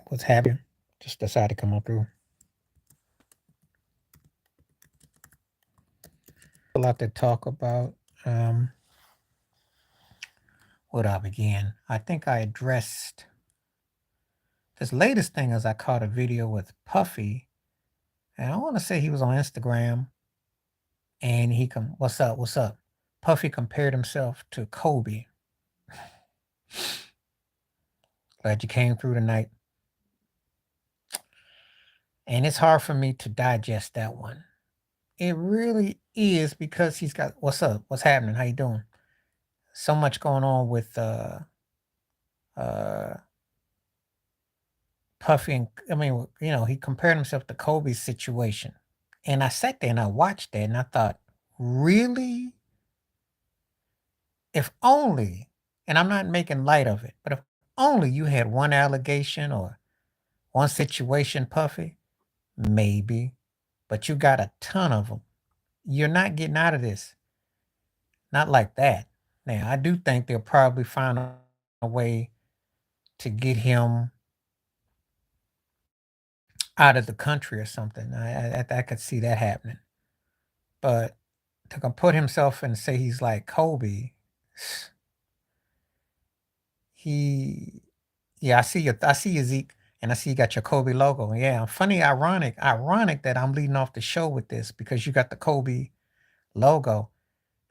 what's happening. Just decided to come on through. A lot to talk about. Um, where do I begin? I think I addressed this latest thing as I caught a video with Puffy, and I want to say he was on Instagram, and what's up, what's up? Puffy compared himself to Kobe. Glad you came through tonight. And it's hard for me to digest that one. It really is because he's got what's up, what's happening, how you doing? So much going on with uh Puffy and I mean, he compared himself to Kobe's situation. And I sat there and I watched that and I thought, really? If only, and I'm not making light of it, but if only you had one allegation or one situation, Puffy, maybe, but you got a ton of them. You're not getting out of this. Not like that. Now, I do think they'll probably find a way to get him out of the country or something. I could see that happening. But to put himself and say he's like Kobe, he, yeah, I see you, Zeke, and I see you got your Kobe logo. Yeah, funny, ironic that I'm leading off the show with this because you got the Kobe logo.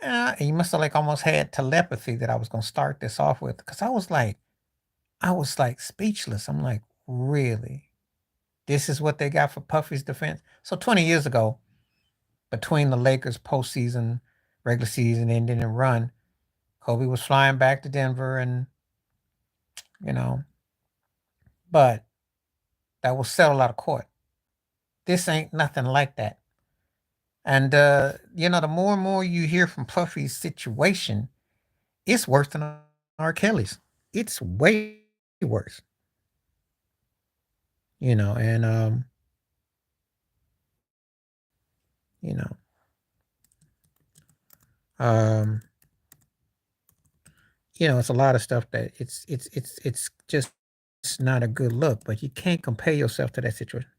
And you must have like almost had telepathy that I was gonna start this off with because I was like speechless. I'm like, really? This is what they got for Puffy's defense? So 20 years ago, between the Lakers postseason, regular season ending and run, Kobe was flying back to Denver and, you know, but that was settled out of court. This ain't nothing like that. And, the more and more you hear from Puffy's situation, it's worse than R. Kelly's. It's way worse, and, you know, um, it's a lot of stuff that it's just not a good look, but you can't compare yourself to that situation.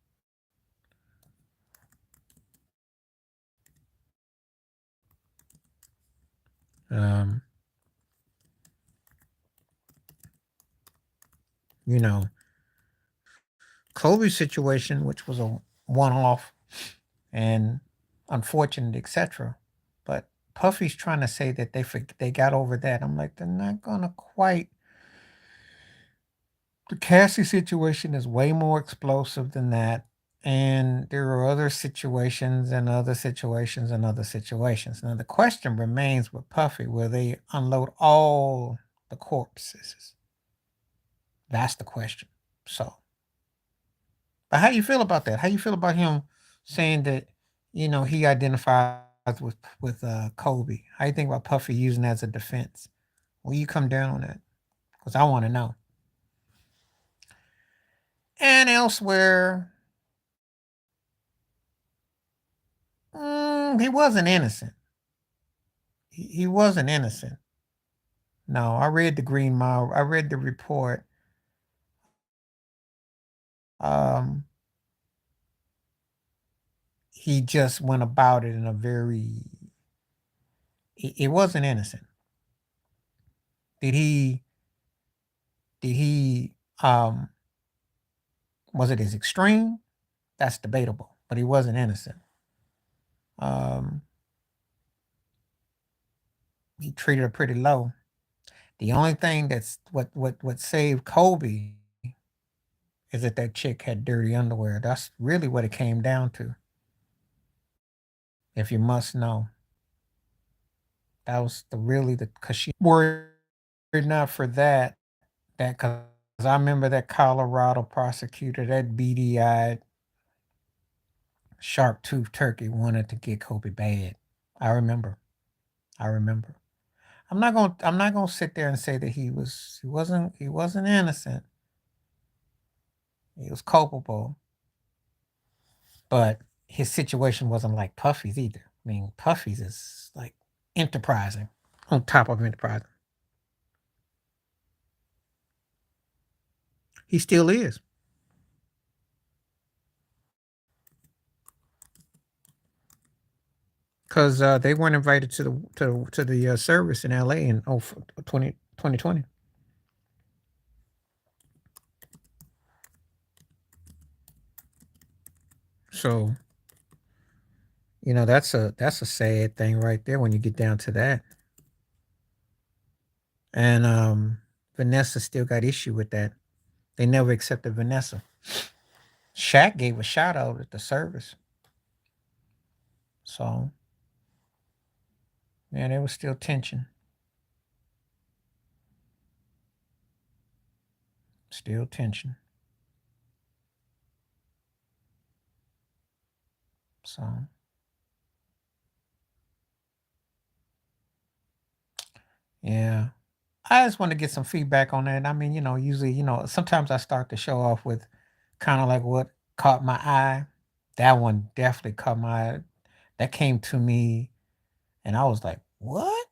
Um, you know, Kobe's situation, which was a one-off and unfortunate, etc. But Puffy's trying to say that they got over that. I'm like, they're not gonna quite. The Cassie situation is way more explosive than that. And there are other situations and other situations and other situations. Now, the question remains with Puffy will they unload all the corpses? That's the question. So, but how do you feel about that? How you feel about him saying that, he identifies with Kobe? How you think about Puffy using that as a defense? Will you come down on that? Because I want to know. And elsewhere, he wasn't innocent. He wasn't innocent. No, I read the Green Mile. I read the report. Um, he just went about it in a very. It wasn't innocent. Did he? Did he? Was it as extreme? That's debatable. But he wasn't innocent. Um, he treated her pretty low. The only thing that's what saved Kobe is that chick had dirty underwear. That's really what it came down to. If you must know, that was the because she were not for that because I remember that Colorado prosecutor, that beady-eyed, sharp-toothed turkey wanted to get Kobe bad. I remember. I remember. I'm not gonna sit there and say that he wasn't innocent. He was culpable, but his situation wasn't like Puffy's either. I mean, Puffy's is like enterprising on top of enterprising. He still is. because they weren't invited to the service in LA in 2020. So that's a sad thing right there when you get down to that. And Vanessa still got issue with that. They never accepted Vanessa. Shaq gave a shout out at the service. So yeah, there was still tension. Still tension. So yeah. I just want to get some feedback on that. I mean, usually, sometimes I start the show off with kind of like what caught my eye. That one definitely caught my eye. That came to me and I was like, "What?"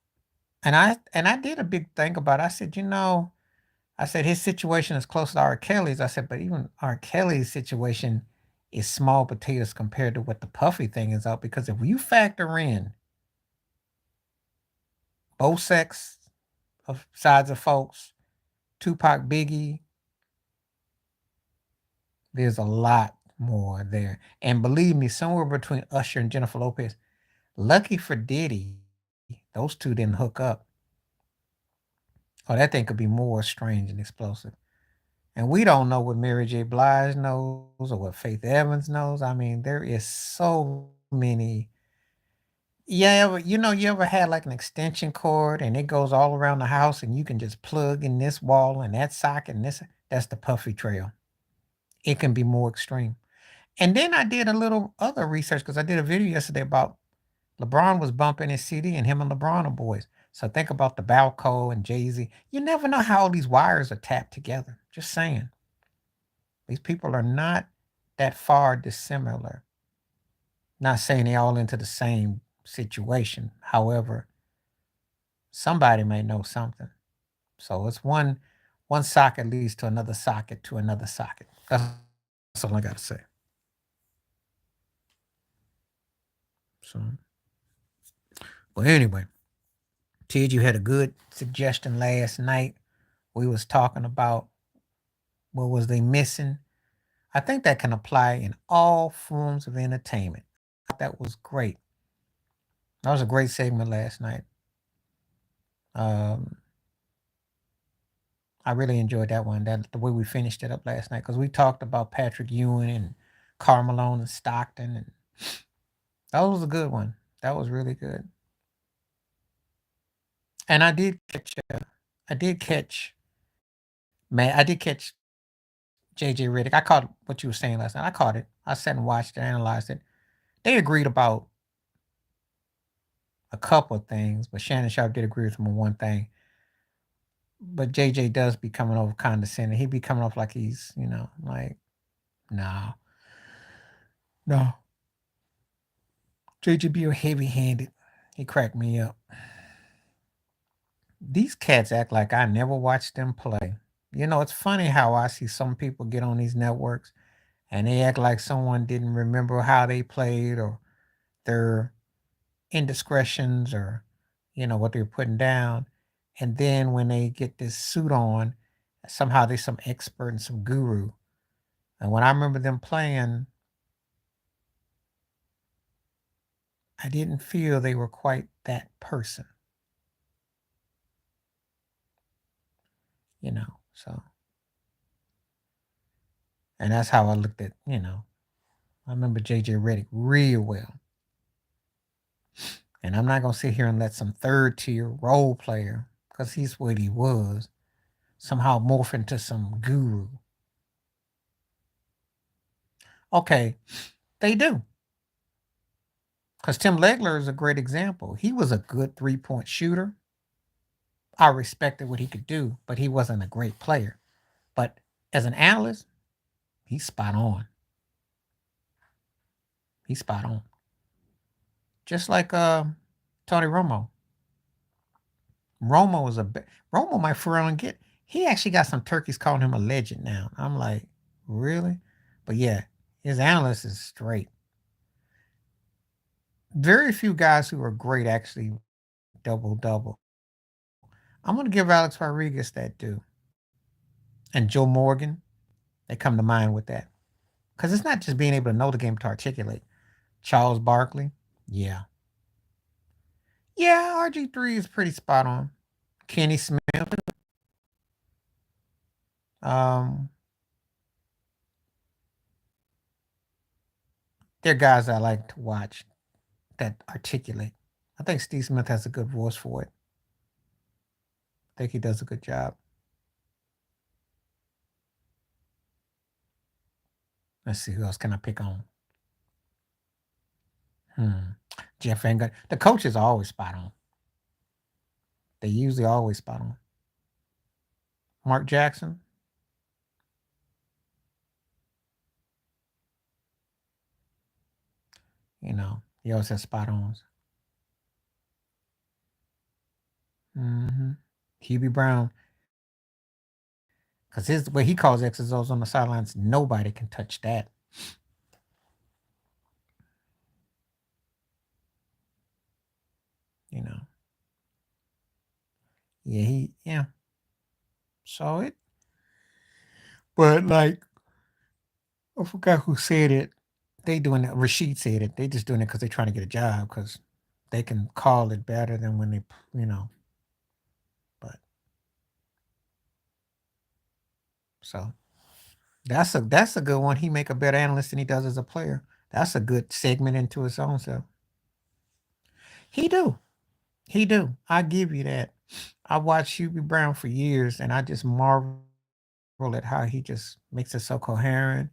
And I did a big thing about it. I said, I said his situation is close to R. Kelly's. I said, but even R. Kelly's situation is small potatoes compared to what the Puffy thing is out. Because if you factor in both sex of sides of folks, Tupac, Biggie, there's a lot more there. And believe me, somewhere between Usher and Jennifer Lopez, lucky for Diddy, those two didn't hook up. Oh, that thing could be more strange and explosive. And we don't know what Mary J. Blige knows or what Faith Evans knows. I mean, there is so many. Yeah, you ever had like an extension cord and it goes all around the house and you can just plug in this wall and that socket and this. That's the Puffy Trail. It can be more extreme. And then I did a little other research because I did a video yesterday about LeBron was bumping his CD and him and LeBron are boys. So think about the Balco and Jay-Z. You never know how all these wires are tapped together. Just saying. These people are not that far dissimilar. Not saying they all into the same situation. However, somebody may know something. So it's one socket leads to another socket to another socket. That's all I gotta say. So well anyway, Tid, you had a good suggestion last night. We was talking about what was they missing. I think that can apply in all forms of entertainment. That was great. That was a great segment last night. Um, I really enjoyed that one. That the way we finished it up last night because we talked about Patrick Ewing and Carmelo and Stockton, and that was a good one. That was really good. And I did catch, man, I did catch JJ Redick. I caught what you were saying last night. I caught it. I sat and watched it, analyzed it. They agreed about a couple of things, but Shannon Sharp did agree with him on one thing. But JJ does be coming over condescending. He be coming off like he's, like, no, no. JJ be heavy handed. He cracked me up. These cats act like I never watched them play. It's funny how I see some people get on these networks and they act like someone didn't remember how they played or their indiscretions or, what they're putting down. And then when they get this suit on, somehow they're some expert and some guru. And when I remember them playing, I didn't feel they were quite that person, So, and that's how I looked at, I remember JJ Redick real well. And I'm not going to sit here and let some third tier role player, because he's what he was, somehow morph into some guru. Okay, they do. Because Tim Legler is a great example. He was a good 3-point shooter. I respected what he could do, but he wasn't a great player. But as an analyst, he's spot on. He's spot on. Just like Tony Romo. Romo was Romo might for and get. He actually got some turkeys calling him a legend now. I'm like, really? But yeah, his analyst is straight. Very few guys who are great actually double double. I'm gonna give Alex Rodriguez that due, and Joe Morgan. They come to mind with that because it's not just being able to know the game to articulate. Charles Barkley, yeah, yeah. RG3 is pretty spot on. Kenny Smith, um, they're guys I like to watch that articulate. I think Steve Smith has a good voice for it. I think he does a good job. Let's see who else can I pick on. Hmm. Jeff Van Gundy. The coaches are always spot on. They usually always spot on. Mark Jackson. He always has spot ons. QB Brown, because his what he calls X's O's on the sidelines, nobody can touch that. You know. Yeah. So it, but like I forgot who said it. They doing it. Rashid said it. They just doing it because they're trying to get a job because they can call it better than when they, you know. But so that's a good one. He make a better analyst than he does as a player. That's a good segment into his own self. He do. He do. I give you that. I watched Hubie Brown for years, and I just marvel at how he just makes it so coherent.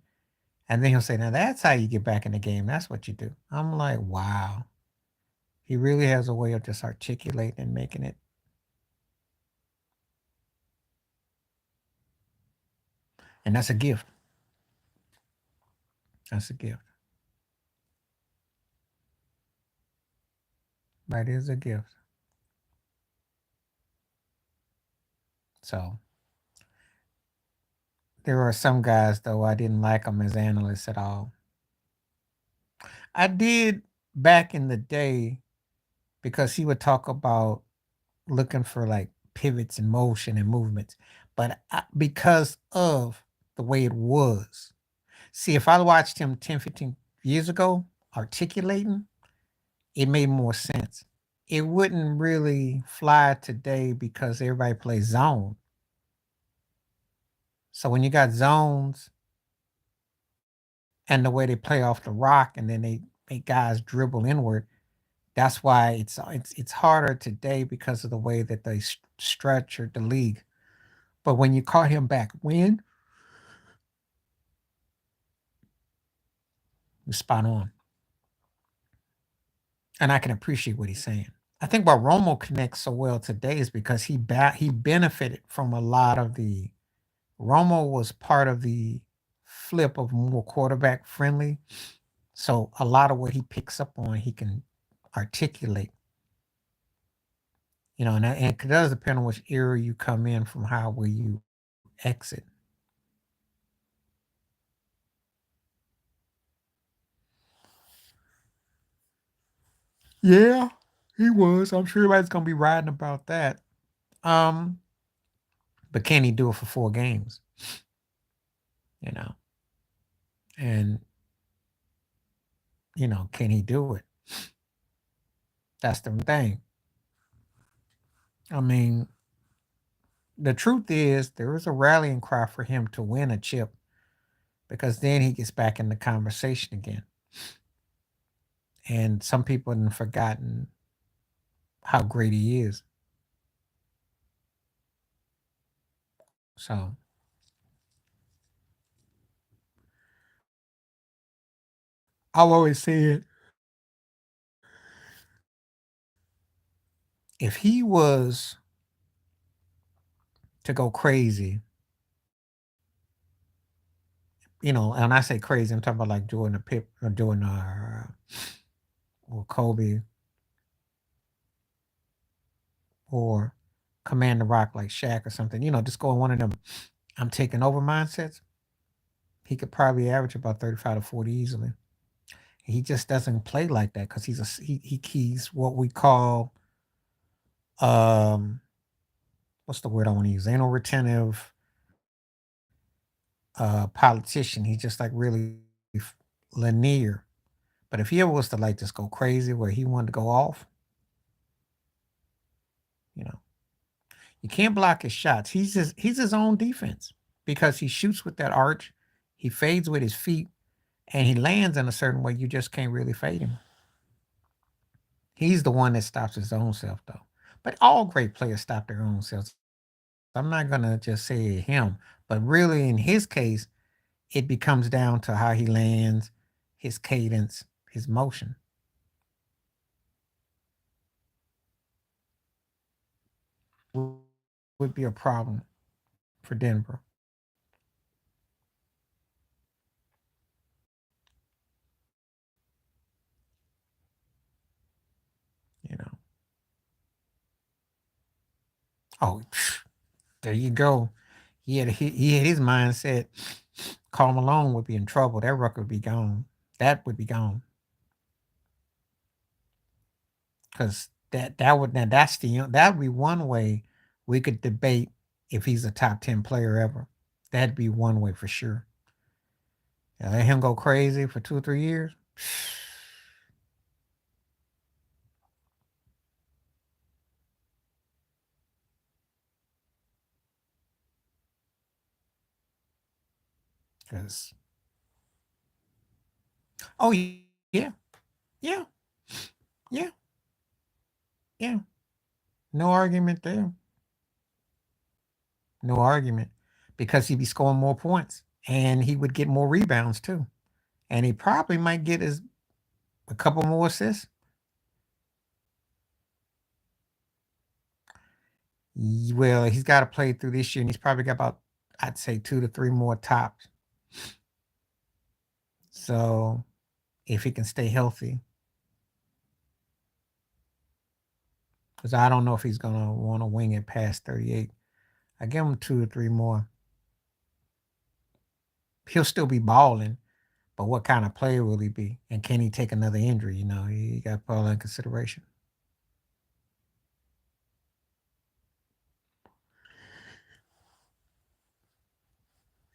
And then he'll say, "Now that's how you get back in the game. That's what you do." I'm like, wow. He really has a way of just articulating and making it. And that's a gift. That's a gift. That is a gift. So there are some guys though I didn't like them as analysts at all. I did back in the day because he would talk about looking for like pivots and motion and movements. But because of the way it was, see, if I watched him 10, 15 years ago articulating, it made more sense. It wouldn't really fly today because everybody plays zone. So when you got zones and the way they play off the rock and then they make guys dribble inward, that's why it's harder today because of the way that they structured the league. But when you caught him back when, you're spot on. And I can appreciate what he's saying. I think why Romo connects so well today is because he benefited from a lot of the Romo was part of the flip of more quarterback friendly. So a lot of what he picks up on, he can articulate. And it does depend on which era you come in from how will you exit. Yeah, he was. I'm sure everybody's gonna be riding about that. Um, but can he do it for 4 games? You know, and can he do it? That's the thing. I mean, the truth is there is a rallying cry for him to win a chip because then he gets back in the conversation again. And some people have forgotten how great he is. So I've always said if he was to go crazy, and I say crazy, I'm talking about like doing a Pip or doing or Kobe or Command the Rock like Shaq or something, just going one of them I'm taking over mindsets, he could probably average about 35 to 40 easily. He just doesn't play like that because he's what we call um what's the word I want to use? Anal retentive politician. He's just like really linear. But if he ever was to like just go crazy where he wanted to go off, you know, you can't block his shots. He's his own defense because he shoots with that arch, he fades with his feet, and he lands in a certain way you just can't really fade him. He's the one that stops his own self though. But all great players stop their own selves. I'm not gonna just say him, but really in his case, it becomes down to how he lands, his cadence, his motion would be a problem for Denver. You know. Oh, there you go. He had his mindset. Karl Malone would be in trouble. That record would be gone. That would be gone because that would now that's that would be one way we could debate if he's a top 10 player ever. That'd be one way for sure. Yeah, let him go crazy for 2 or 3 years. Because oh yeah, yeah, yeah, yeah. No argument there. No argument. Because he'd be scoring more points and he would get more rebounds too. And he probably might get his a couple more assists. Well, he's got to play through this year, and he's probably got about, I'd say, 2 to 3 more tops. So if he can stay healthy, because I don't know if he's gonna want to wing it past 38. I give him 2 or 3 more. He'll still be balling, but what kind of player will he be? And can he take another injury? You know, he got to put all that in consideration.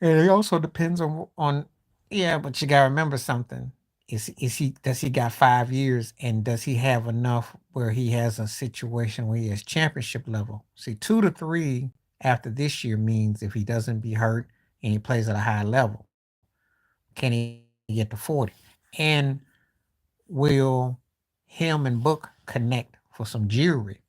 And it also depends on yeah, but you gotta remember something. Is he does he got 5 years and does he have enough where he has a situation where he has championship level? See, 2 to 3 after this year means if he doesn't be hurt and he plays at a high level, can he get to 40? And will him and Book connect for some jewelry?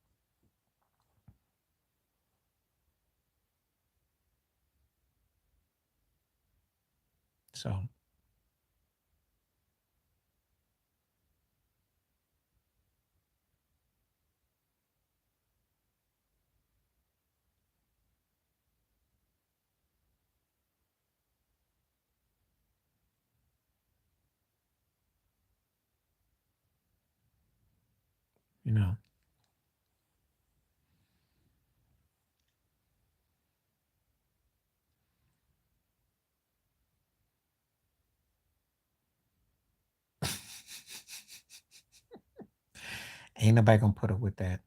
So, you know, ain't nobody gonna put up with that.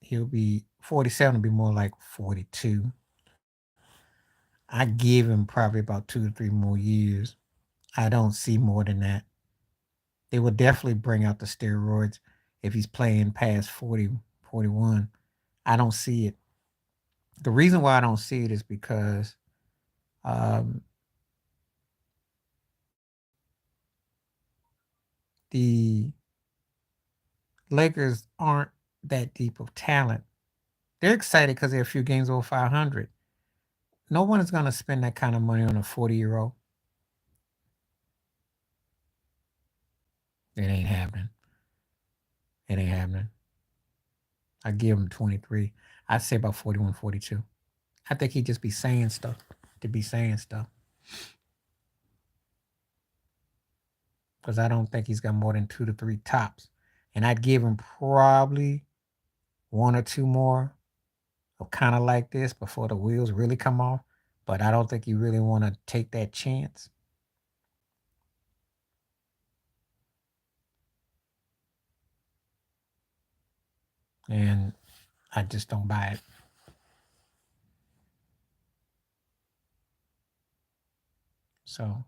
He'll be 47 will be more like 42. I give him probably about 2 to 3 more years. I don't see more than that. They will definitely bring out the steroids if he's playing past 40, 41. I don't see it. The reason why I don't see it is because um, the Lakers aren't that deep of talent. They're excited because they're a few games over 500. No one is going to spend that kind of money on a 40-year-old. It ain't happening. It ain't happening. I give him 23. I'd say about 41, 42. I think he'd just be saying stuff to be saying stuff because I don't think he's got more than 2 to 3 tops. And I'd give him probably 1 or 2 more of kind of like this before the wheels really come off. But I don't think you really want to take that chance. and I just don't buy it. So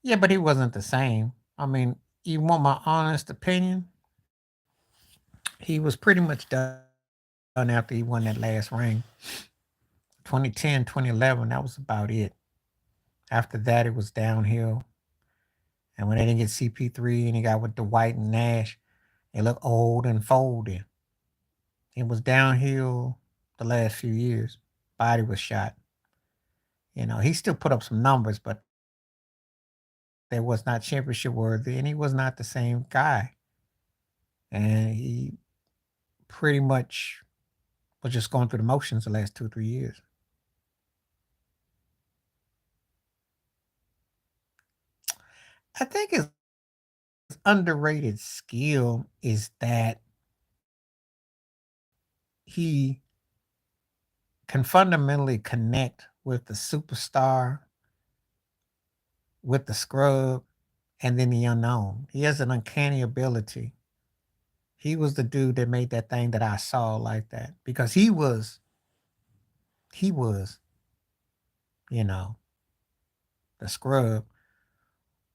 yeah, but he wasn't the same. I mean, you want my honest opinion? He was pretty much done after he won that last ring. 2010, 2011, that was about it. After that, it was downhill. And when they didn't get CP3 and he got with Dwight and Nash, they looked old and folded. It was downhill the last few years. Body was shot. He still put up some numbers, but they was not championship worthy, and he was not the same guy. And he pretty much was just going through the motions the last 2 or 3 years. I think his underrated skill is that he can fundamentally connect with the superstar, with the scrub, and then the unknown. He has an uncanny ability. He was the dude that made that thing that I saw like that because he was, you know, the scrub,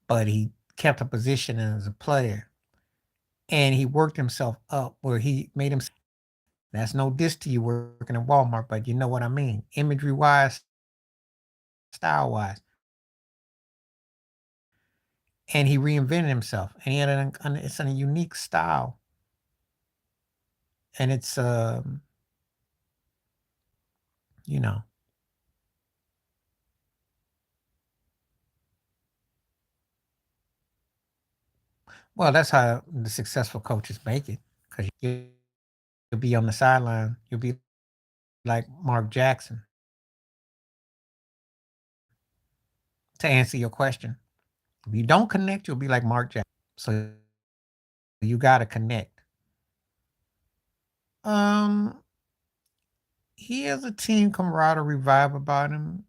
but he kept a position as a player and he worked himself up where he made him. That's no diss to you working at Walmart, but you know what I mean. Imagery wise, style wise. And he reinvented himself and he had it's a unique style. And it's, you know, well, that's how the successful coaches make it because you'll be on the sideline. You'll be like Mark Jackson to answer your question. If you don't connect, you'll be like Mark Jackson. So you got to connect. Um, he has a team camaraderie vibe about him,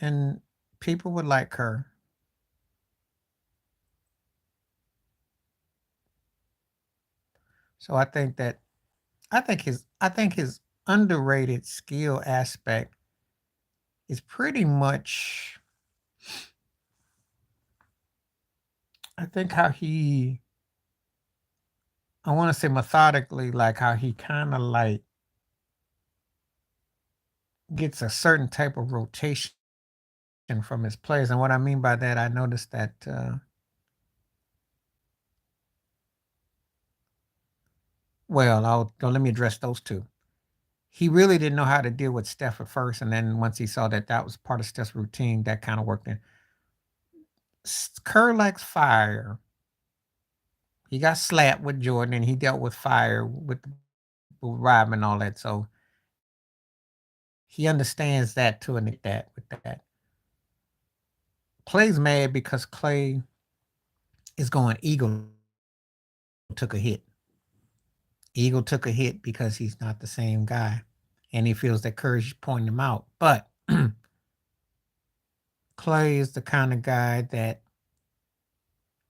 and people would like her. So I think his underrated skill aspect is pretty much I think how he I want to say methodically like how he kind of like gets a certain type of rotation from his players. And what I mean by that, I noticed that let me address those two. He really didn't know how to deal with Steph at first, and then once he saw that that was part of Steph's routine, that kind of worked in. Kerr likes fire. He got slapped with Jordan, and he dealt with fire with Rob and all that. So he understands that to an that with that. Clay's mad because Clay is going. Eagle took a hit. Eagle took a hit because he's not the same guy, and he feels that Curry's pointing him out. But Clay is the kind of guy that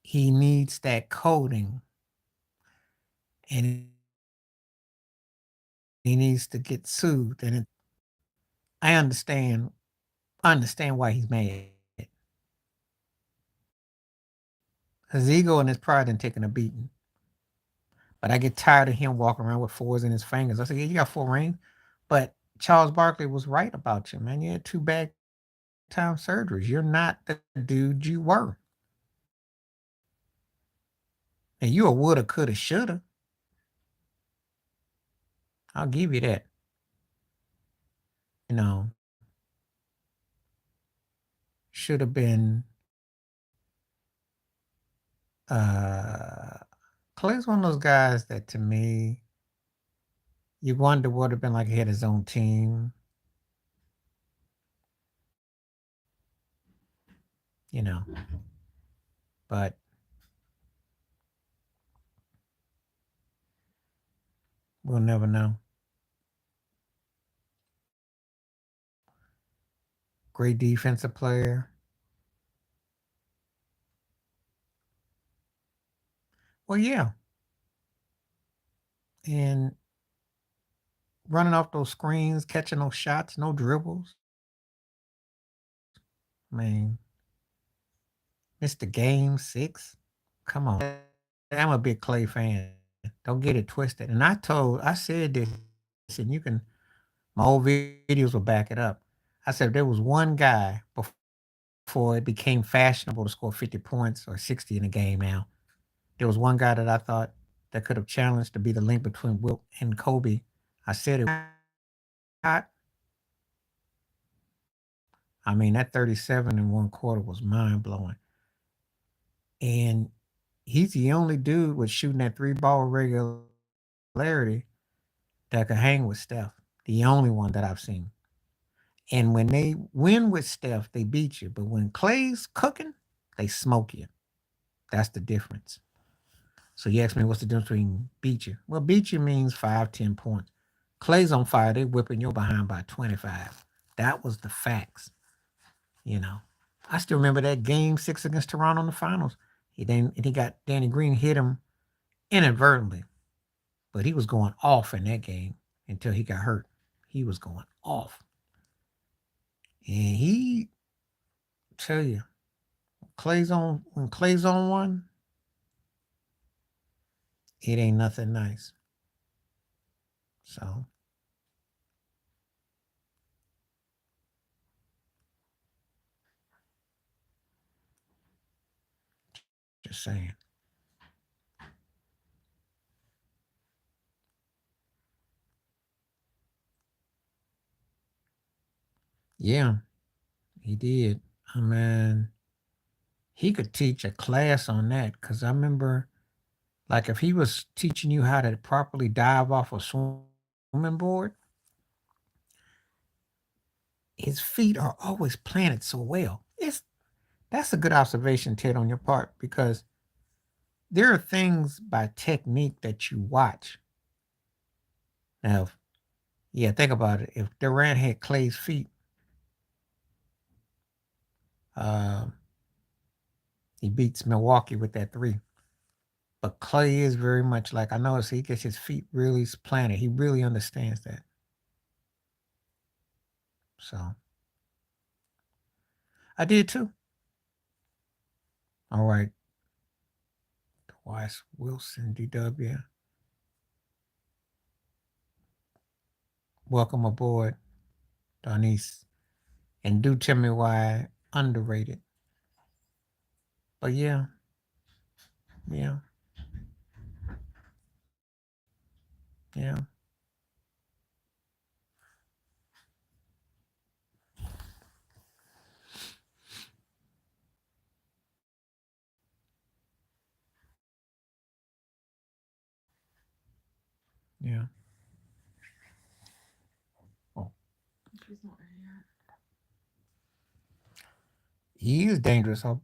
he needs that coding, and he needs to get soothed. And I understand why he's mad. His ego and his pride and taking a beating. But I get tired of him walking around with fours in his fingers. I said, yeah, you got 4 rings. But Charles Barkley was right about you, man. You had 2 bad time surgeries. You're not the dude you were. And you a woulda, coulda, shoulda. I'll give you that. You know, should have been uh Clay's one of those guys that to me you wonder what would have been like he had his own team, you know. But we'll never know. great defensive player. Well, yeah, and running off those screens, catching those shots, no dribbles. I mean, Mr. Game 6. Come on. I'm a big Clay fan. Don't get it twisted. And I said this, and my old videos will back it up. I said there was one guy before it became fashionable to score 50 points or 60 in a game now. There was one guy that I thought that could have challenged to be the link between Wilt and Kobe. I said it hot. I mean, that 37 in one quarter was mind blowing. And he's the only dude with shooting that three ball regularity that could hang with Steph. The only one that I've seen. And when they win with Steph, they beat you. But when Clay's cooking, they smoke you. That's the difference. So you ask me what's the difference between beat you? Well, beat you means 5, 10 points. Clay's on fire, they whipping your behind by 25. That was the facts, you know. I still remember that game 6 against Toronto in the finals. He got Danny Green hit him inadvertently, but he was going off in that game until he got hurt. He was going off. And he tell you, when Clay's on one, it ain't nothing nice. So just saying. Yeah, he did. I mean, he could teach a class on that because I remember, like, if he was teaching you how to properly dive off a swimming board, his feet are always planted so well. That's a good observation, Ted, on your part, because there are things by technique that you watch. Now, yeah, think about it. If Durant had Clay's feet, uh, he beats Milwaukee with that three. But Clay is very much like I notice he gets his feet really planted. He really understands that. So I did too. All right. Twice Wilson DW. Welcome aboard, Donise. And do tell me why underrated. But yeah, yeah, yeah, yeah. Oh, he is dangerous off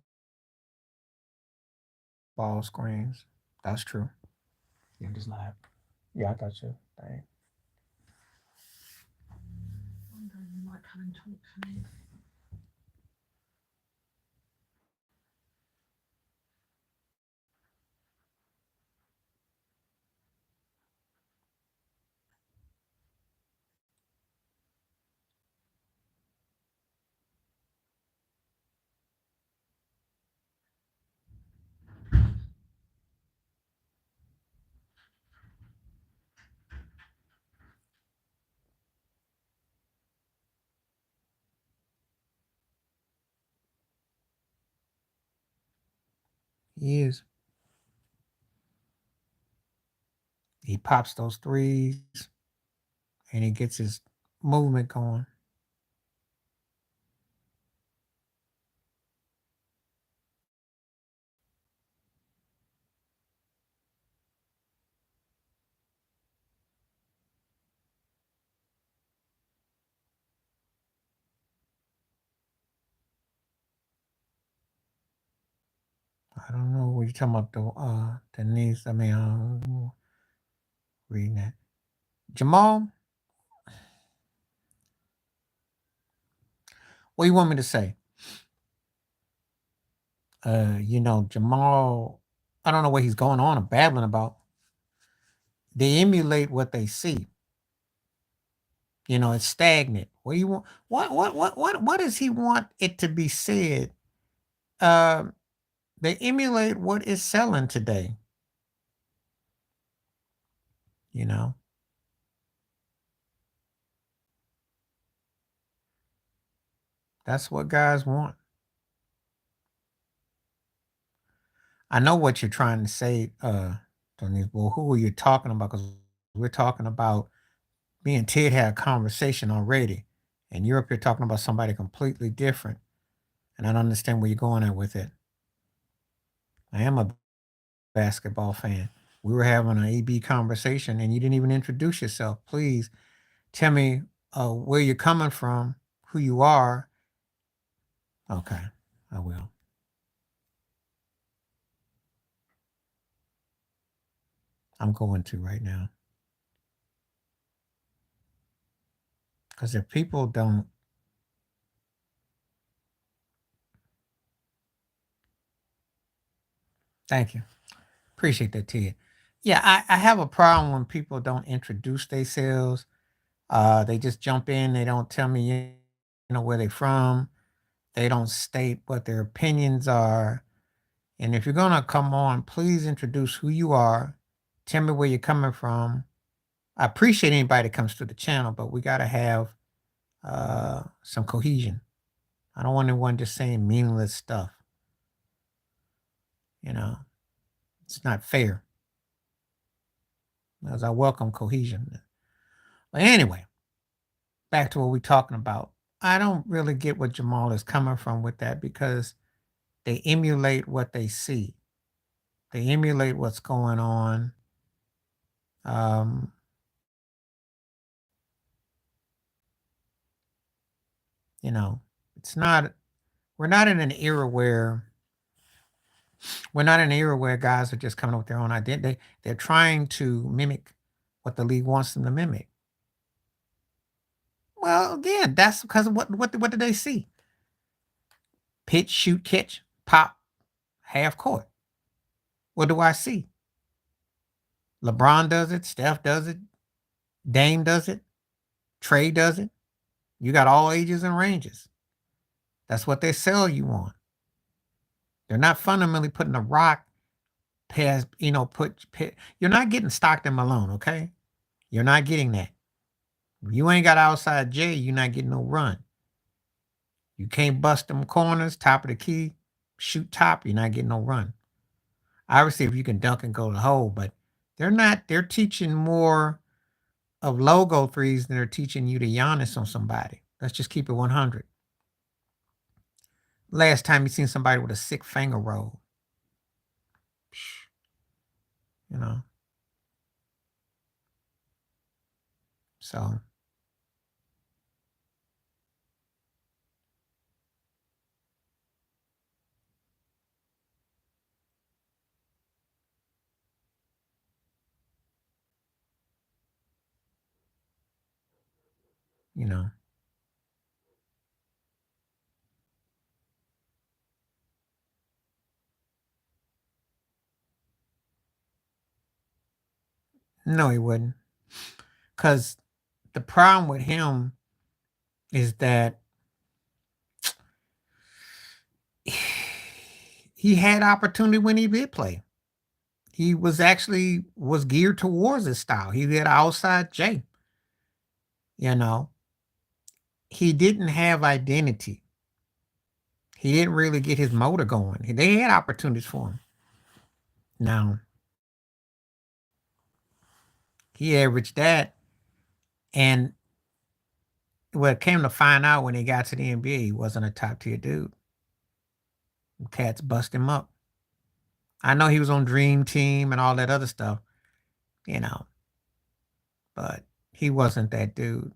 ball screens. That's true. Yeah, just live. Yeah, I got you. Dang. He is. He pops those threes and he gets his movement going. I don't know what you're talking about the Denise. I mean, reading that. Jamal, What do you want me to say? Jamal, I don't know what he's going on and babbling about. They emulate what they see. It's stagnant. What do you want? What does he want it to be said? Um, they emulate what is selling today. You know, that's what guys want. I know what you're trying to say, Tony. Well, who are you talking about? Because we're talking about me and Ted had a conversation already, and you're up here talking about somebody completely different. And I don't understand where you're going at with it. I am a basketball fan. We were having an AB conversation, and you didn't even introduce yourself. Please tell me where you're coming from, who you are. Okay, I will. I'm going to right now because if people don't, thank you, appreciate that, Ted. Yeah, I have a problem when people don't introduce themselves. They just jump in. They don't tell me, where they're from. They don't state what their opinions are. And if you're gonna come on, please introduce who you are. Tell me where you're coming from. I appreciate anybody that comes to the channel, but we gotta have some cohesion. I don't want anyone just saying meaningless stuff. You know, it's not fair. As I welcome cohesion. But anyway, back to what we're talking about. I don't really get what Jamal is coming from with that because they emulate what they see. They emulate what's going on. Um, you know, it's not. We're not in an era where guys are just coming up with their own identity. They're trying to mimic what the league wants them to mimic. Well, again, that's because of what did they see? Pitch, shoot, catch, pop, half court. What do I see? LeBron does it. Steph does it. Dame does it. Trey does it. You got all ages and ranges. That's what they sell you on. They're not fundamentally putting a rock past, you're not getting Stockton Malone, okay? You're not getting that. If you ain't got outside J, you're not getting no run. You can't bust them corners, top of the key, shoot top, you're not getting no run. Obviously, if you can dunk and go to the hole, but they're teaching more of logo threes than they're teaching you to Giannis on somebody. Let's just keep it 100. Last time you seen somebody with a sick finger roll, you know. So, you know, no, he wouldn't. Because the problem with him is that he had opportunity when he did play. He was geared towards his style. He had outside J. You know, he didn't have identity. He didn't really get his motor going. They had opportunities for him. Now he averaged that, and what came to find out when he got to the NBA, he wasn't a top tier dude. Cats bust him up. I know he was on Dream Team and all that other stuff, you know, but he wasn't that dude.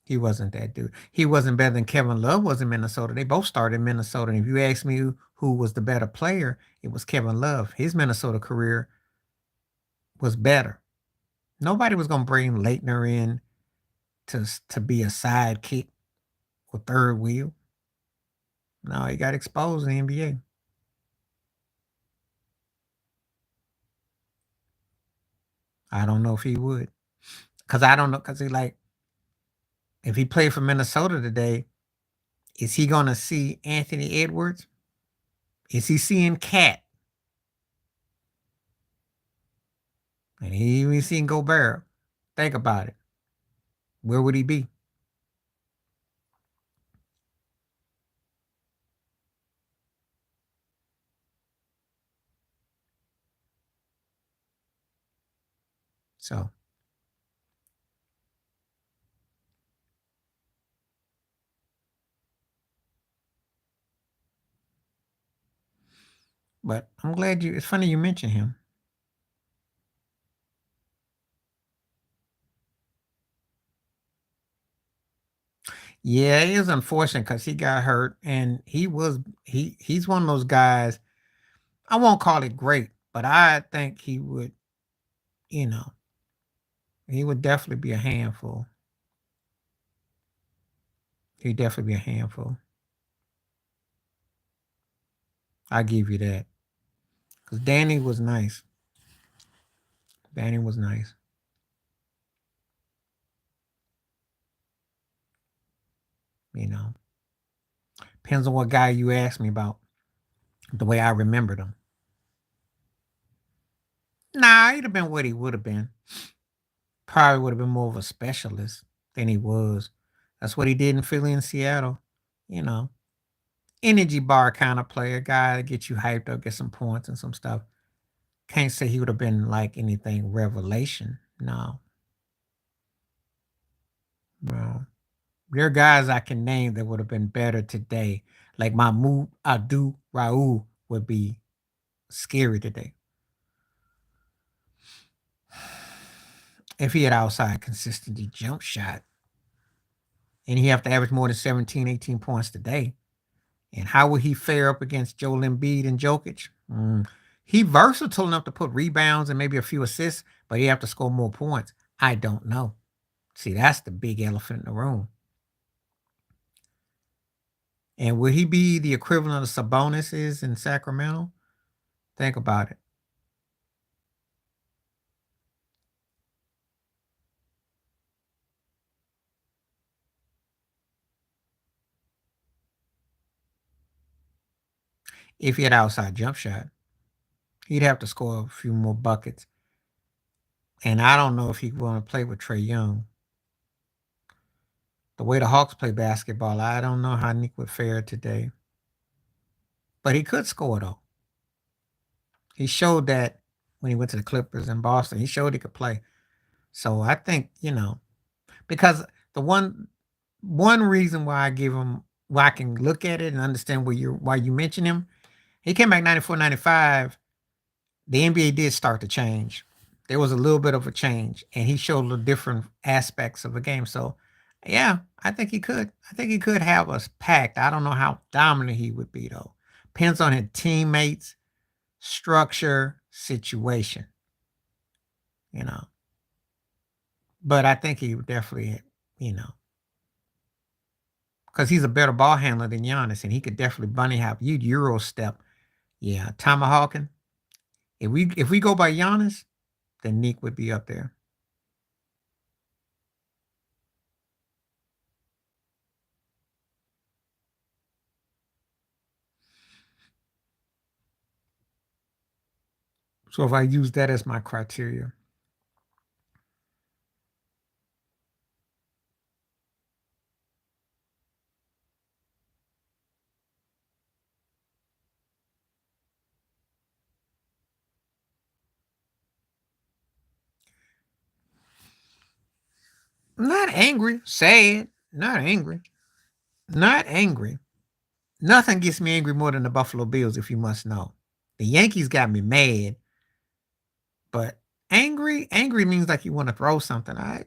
He wasn't that dude. He wasn't better than Kevin Love was in Minnesota. They both started in Minnesota. And if you ask me who was the better player, it was Kevin Love. His Minnesota career was better. Nobody was going to bring Leitner in to be a sidekick. or third wheel. No, he got exposed in the NBA. I don't know if he would. Cause I don't know. Cause he like if he played for Minnesota today, is he gonna see Anthony Edwards? Is he seeing Cat? And he even seen Gobert. Think about it. Where would he be? So, but I'm glad you. It's funny you mentioned him. Yeah, it was unfortunate because he got hurt, and he's one of those guys. I won't call it great, but I think he would. You know, he would definitely be a handful. He'd definitely be a handful. I give you that because Danny was nice. Danny was nice. You know, depends on what guy you ask me about. The way I remembered him. Nah, he'd have been what he would have been. Probably would have been more of a specialist than he was. That's what he did in Philly and Seattle. You know, energy bar kind of player, guy to get you hyped up, get some points and some stuff. Can't say he would have been like anything revelation. No, no. There are guys I can name that would have been better today. Like Mahmoud Adu Raul would be scary today if he had outside consistency jump shot, and he have to average more than 17, 18 points today. And how would he fare up against Joel Embiid and Jokic? He versatile enough to put rebounds and maybe a few assists, but he have to score more points. I don't know. See, that's the big elephant in the room. And will he be the equivalent of Sabonis is in Sacramento? Think about it. If he had outside jump shot, he'd have to score a few more buckets. And I don't know if he'd want to play with Trey Young. The way the Hawks play basketball, I don't know how Nick would fare today. But he could score though. He showed that when he went to the Clippers in Boston. He showed he could play. So I think, because the one reason why I give him why I can look at it and understand why you mention him, he came back 94, 95. The NBA did start to change. There was a little bit of a change, and he showed the different aspects of the game. So, yeah, I think he could. I think he could have us packed. I don't know how dominant he would be though. Depends on his teammates, structure, situation. You know, but I think he would definitely, you know, because he's a better ball handler than Giannis, and he could definitely bunny hop you Euro step. Yeah, tomahawking. If we go by Giannis, then Nick would be up there. So if I use that as my criteria, not angry, sad, not angry, not angry. Nothing gets me angry more than the Buffalo Bills, if you must know. The Yankees got me mad, but angry means like you want to throw something. I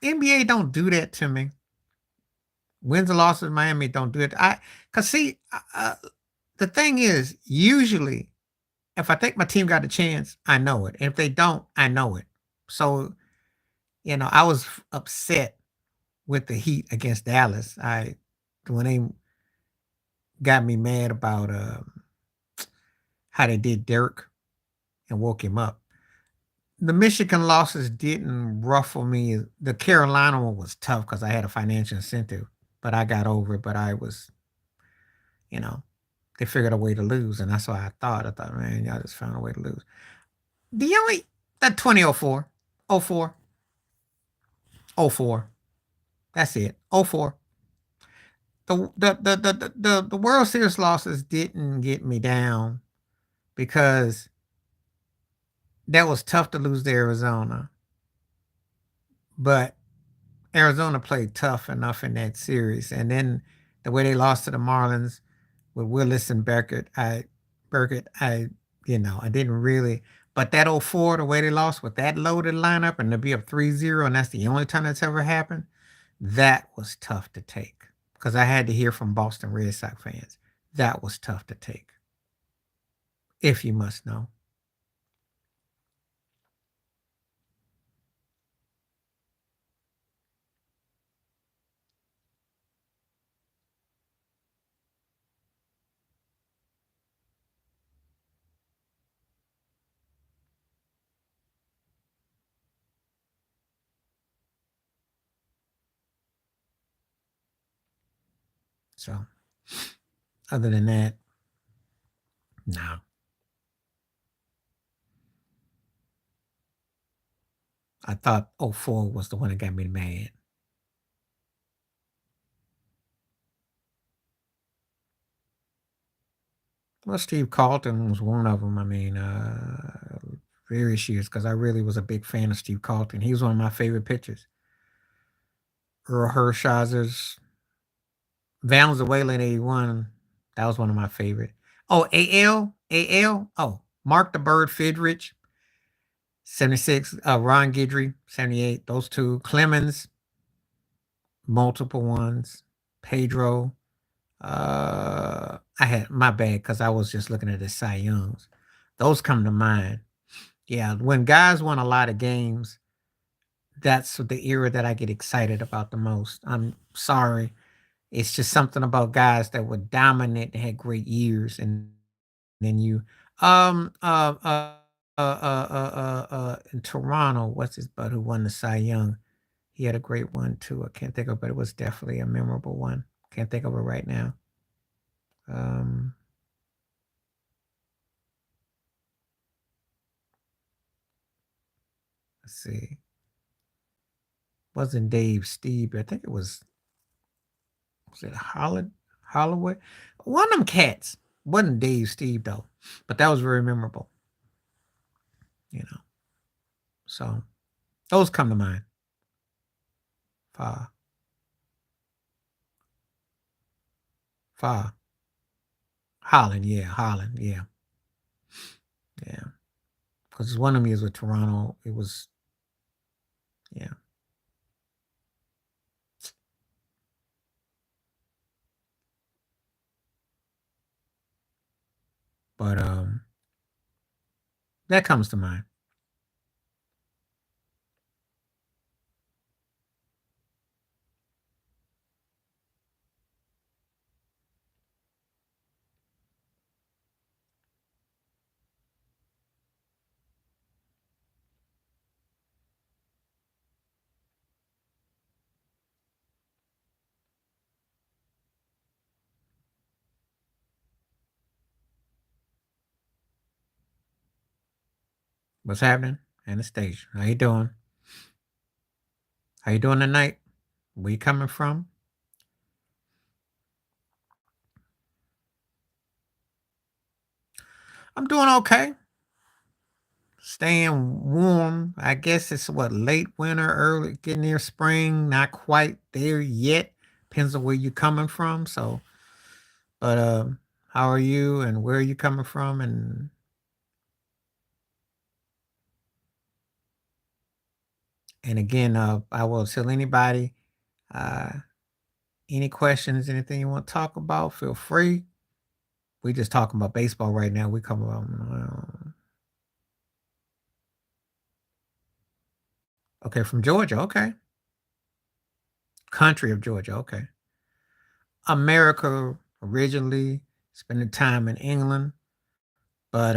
NBA don't do that to me. Wins or losses in Miami don't do it. Cause see, the thing is, usually if I think my team got a chance, I know it. And if they don't, I know it. So, I was upset with the Heat against Dallas. I when they got me mad about how they did Dirk and woke him up. The Michigan losses didn't ruffle me. The Carolina one was tough because I had a financial incentive, but I got over it. But I was, you know, they figured a way to lose, and that's why I thought. I thought, man, y'all just found a way to lose. The only that 2004, oh 04, oh 04. That's it. Oh 04. The World Series losses didn't get me down because that was tough to lose to Arizona, but Arizona played tough enough in that series, and then the way they lost to the Marlins with Willis and Burkett, I didn't really. But that '04, the way they lost with that loaded lineup and to be up 3-0, and that's the only time that's ever happened, that was tough to take because I had to hear from Boston Red Sox fans. That was tough to take, if you must know. So, other than that, no. I thought '04 was the one that got me mad. Well, Steve Carlton was one of them. I mean, various years because I really was a big fan of Steve Carlton. He was one of my favorite pitchers. Earl Hershiser's Valenzuela in '81. That was one of my favorite. Oh, AL. Oh, Mark the Bird Fidrich, '76. Ron Guidry, '78. Those two. Clemens, multiple ones. Pedro. I had my bad because I was just looking at the Cy Youngs. Those come to mind. Yeah, when guys won a lot of games, that's the era that I get excited about the most. I'm sorry. It's just something about guys that were dominant and had great years, and then you, um, in Toronto, what's his butt who won the Cy Young? He had a great one too. I can't think of, but it was definitely a memorable one. Can't think of it right now. Um, let's see. Wasn't Dave Steve? I think it was it Holloway? One of them cats. Wasn't Dave Steve though. But that was very memorable, you know. So those come to mind. Fa. Fa. Holland, yeah, Holland, yeah. Yeah. Because one of them years with Toronto, it was yeah. But that comes to mind. What's happening? Anastasia. How you doing? How you doing tonight? Where you coming from? I'm doing okay. Staying warm. I guess it's what late winter, early getting near spring. Not quite there yet. Depends on where you're coming from. So, but how are you and where are you coming from? And again, I will tell anybody, uh, any questions, anything you want to talk about, feel free. We just talking about baseball right now. We come about okay from Georgia. Okay, Country of Georgia. Okay. America originally, spending time in England, but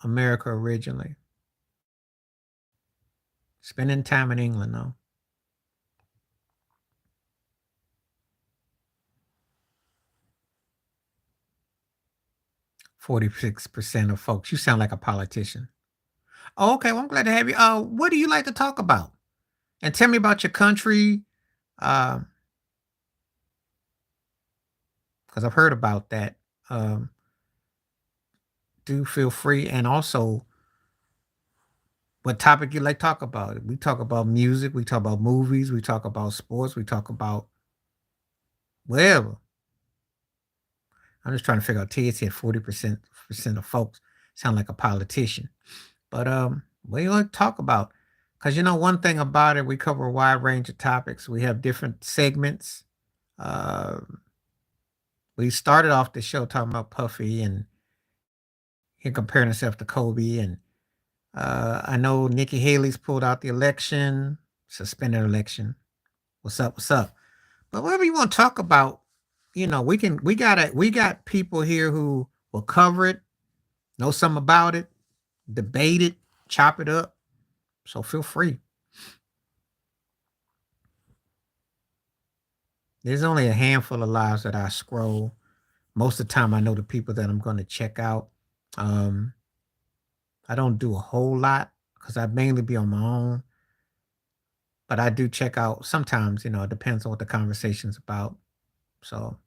America originally, spending time in England though. 46% of folks. You sound like a politician. Oh, okay. Well, I'm glad to have you. What do you like to talk about? And tell me about your country, because I've heard about that. Um, do feel free, and also what topic you like to talk about. We talk about music, we talk about movies, we talk about sports, we talk about whatever. I'm just trying to figure out. Ted said 40% of folks sound like a politician. But what do you like to talk about? Because you know one thing about it, we cover a wide range of topics. We have different segments. Uh, we started off the show talking about Puffy and he comparing himself to Kobe. And I know Nikki Haley's pulled out the election, suspended election. What's up? What's up? But whatever you want to talk about, we got people here who will cover it, know something about it, debate it, chop it up. So feel free. There's only a handful of lives that I scroll. Most of the time, I know the people that I'm going to check out. Um, I don't do a whole lot because I mainly be on my own, but I do check out sometimes. It depends on what the conversation's about. So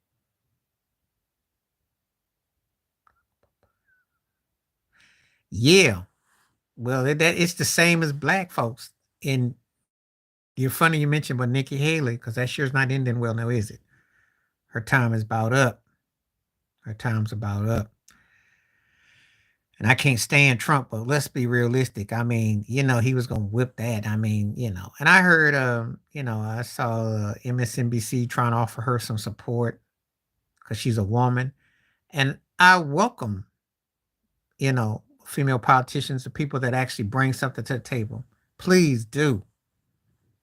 yeah, well, it's the same as black folks. And you're funny you mentioned about Nikki Haley because that sure's not ending well now, is it? Her time is about up. Her time's about up. And I can't stand Trump, but let's be realistic. I mean, he was gonna whip that. I mean, and I heard, I saw MSNBC trying to offer her some support because she's a woman, and I welcome, female politicians, the people that actually bring something to the table. Please do.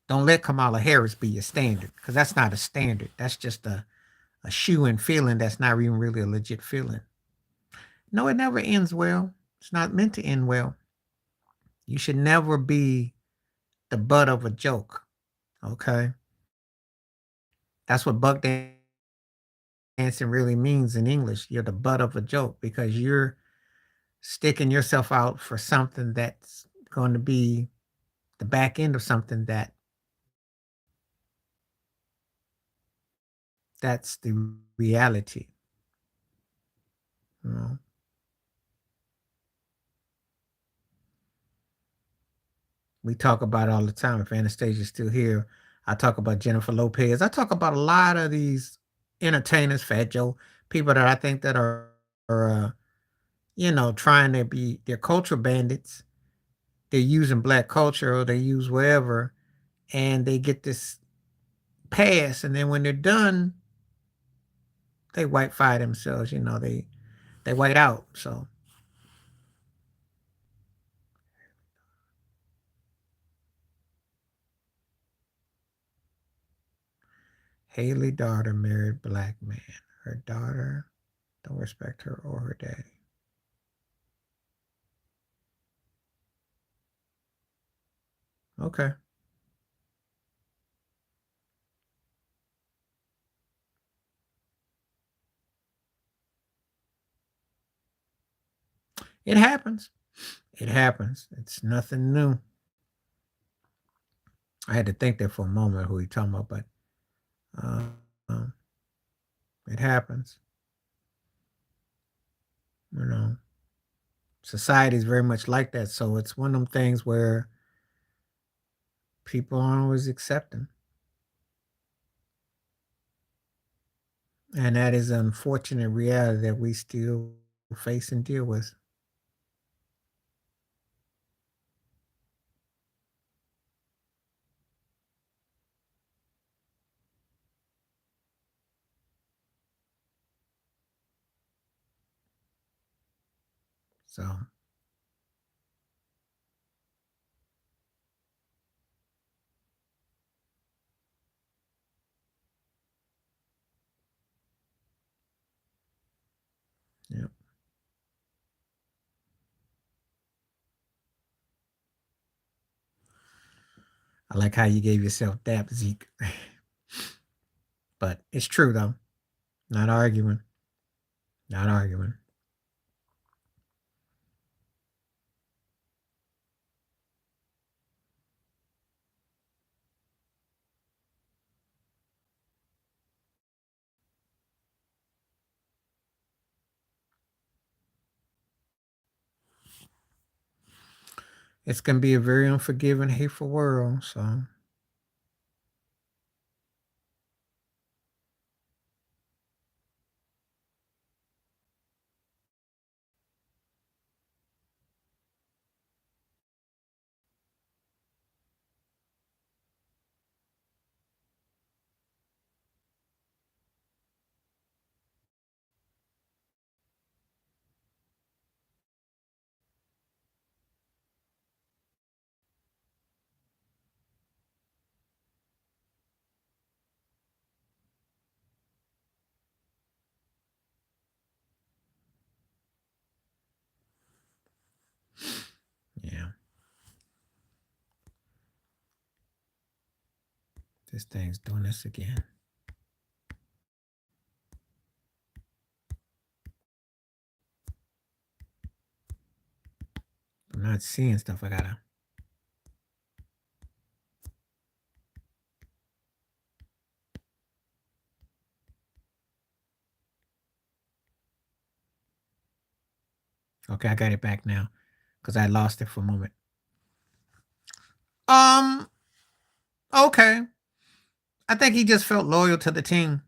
Don't let Kamala Harris be your standard because that's not a standard. That's just a shoe in feeling that's not even really a legit feeling. No, it never ends well. It's not meant to end well. You should never be the butt of a joke. Okay. That's what buck dancing really means in English. You're the butt of a joke because you're sticking yourself out for something that's going to be the back end of something that's the reality. You know? We talk about it all the time. If Anastasia's still here, I talk about Jennifer Lopez. I talk about a lot of these entertainers, Fat Joe, people that I think that are trying to be, they're culture bandits. They're using black culture or they use wherever, and they get this pass. And then when they're done, they white fire themselves. They white out. So Haley daughter married black man. Her daughter don't respect her or her daddy. Okay. It happens. It happens. It's nothing new. I had to think there for a moment who he talking about, but uh, um, it happens. You know, society is very much like that. So it's one of them things where people aren't always accepting, and that is an unfortunate reality that we still face and deal with. So I like how you gave yourself that, Zeke. But it's true though. Not arguing. Not arguing. It's gonna be a very unforgiving, hateful world. So yeah, this thing's doing this again. I'm not seeing stuff. I gotta. Okay, I got it back now because I lost it for a moment. Um. Okay. I think he just felt loyal to the team.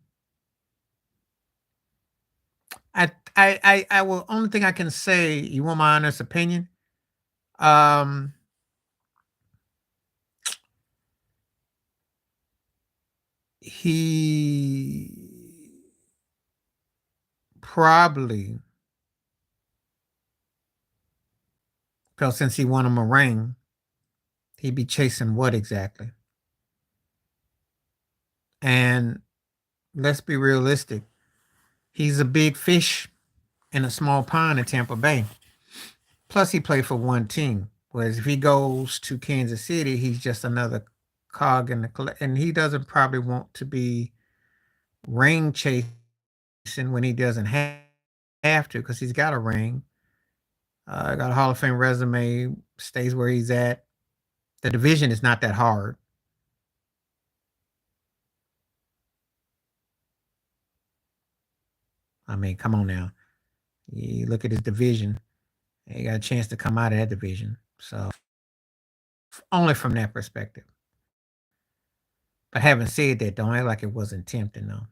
I will. Only thing I can say. You want my honest opinion? Um. He probably felt since he won him a ring, he'd be chasing what exactly? And let's be realistic. He's a big fish in a small pond in Tampa Bay. Plus, he played for one team. Whereas if he goes to Kansas City, he's just another cog in the and he doesn't probably want to be ring chasing when he doesn't have to because he's got a ring. Got a Hall of Fame resume, stays where he's at. The division is not that hard. I mean, come on now. You look at his division. He got a chance to come out of that division. So only from that perspective. But having said that, don't act like it wasn't tempting though.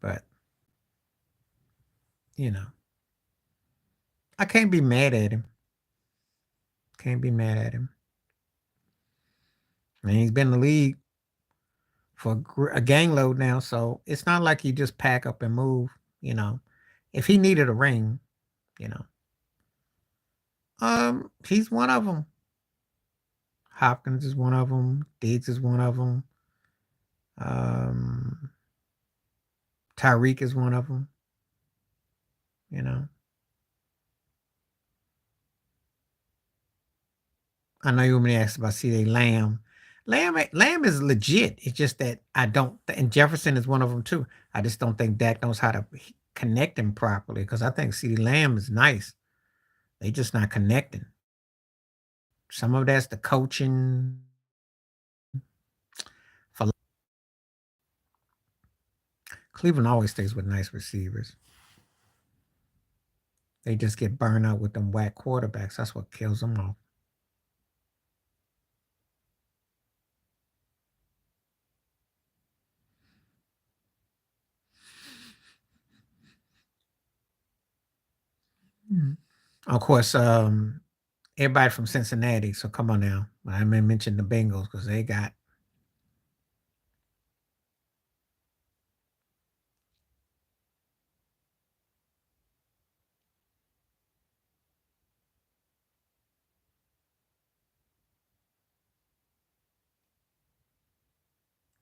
But you know, I can't be mad at him. Can't be mad at him. I mean, he's been in the league for a gang load now, so it's not like he just pack up and move. You know, if he needed a ring, you know, he's one of them. Hopkins is one of them. Diggs is one of them. Um, Tyreek is one of them. You know, I know you want me to ask about C.D. Lamb. Lamb is legit. It's just that I don't, and Jefferson is one of them too. I just don't think Dak knows how to connect him properly because I think C.D. Lamb is nice. They just not connecting. Some of that's the coaching. For Cleveland always stays with nice receivers. They just get burned out with them whack quarterbacks. That's what kills them off. Mhm. Of course, everybody from Cincinnati. So come on now. I may mention the Bengals because they got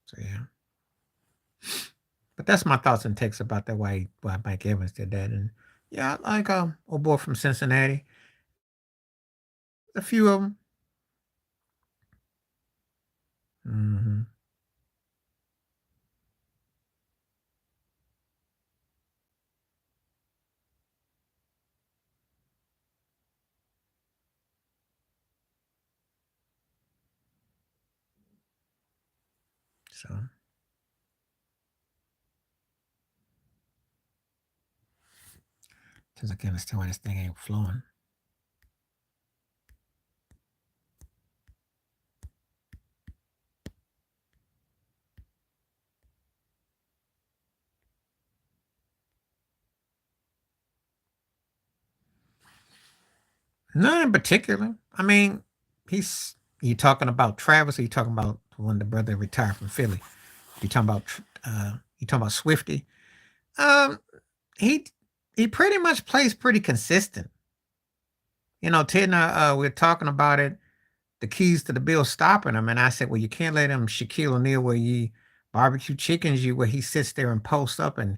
So yeah, but that's my thoughts and takes about that. Why Mike Evans did that, and yeah, I like old boy from Cincinnati. A few of them. Hmm. So since I can't understand why this thing ain't flowing. None in particular. I mean, he's you talking about Travis, or you talking about when the brother retired from Philly? You talking about you talking about Swifty? Um, he he pretty much plays pretty consistent. Ted and I we're talking about it, the keys to the bill stopping him, and I said, well, you can't let him Shaquille O'Neal where you barbecue chickens you where he sits there and posts up and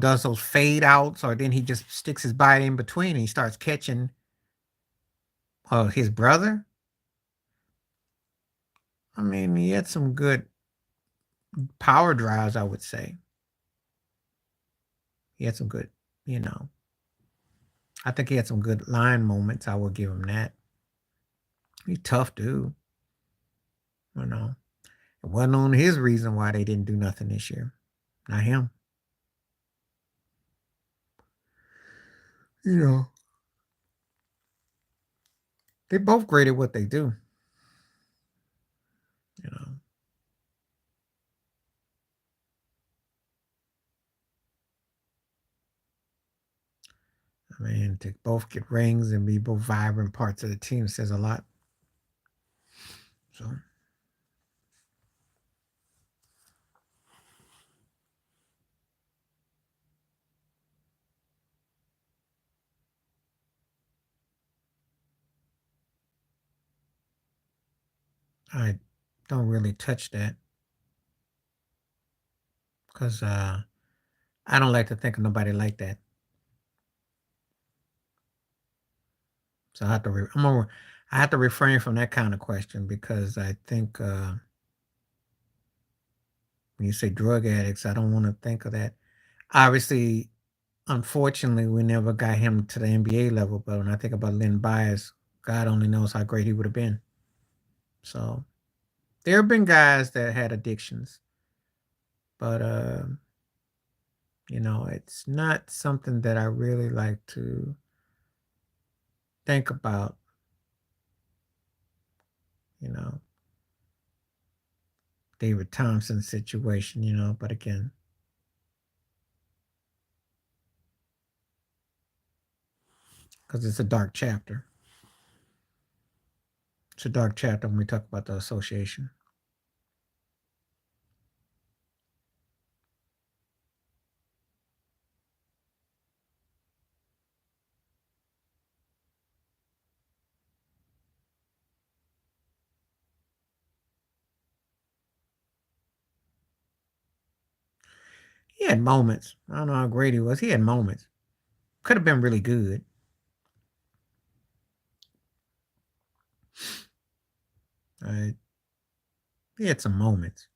does those fade outs, or then he just sticks his body in between and he starts catching his brother. I mean, he had some good power drives, I would say. He had some good, you know, I think he had some good line moments. I will give him that. He's tough dude, you know. It wasn't on his reason why they didn't do nothing this year. Not him. You know, they both great at what they do. You know, I mean, to both get rings and be both vibrant parts of the team says a lot. So I don't really touch that because I don't like to think of nobody like that. So I have to I have to refrain from that kind of question because I think when you say drug addicts, I don't want to think of that. Obviously, unfortunately, we never got him to the NBA level. But when I think about Len Bias, God only knows how great he would have been. So there have been guys that had addictions, but it's not something that I really like to think about. You know, David Thompson situation. But again, because it's a dark chapter. It's a dark chapter when we talk about the association. He had moments. I don't know how great he was. He had moments. Could have been really good. Uh, he had some moments,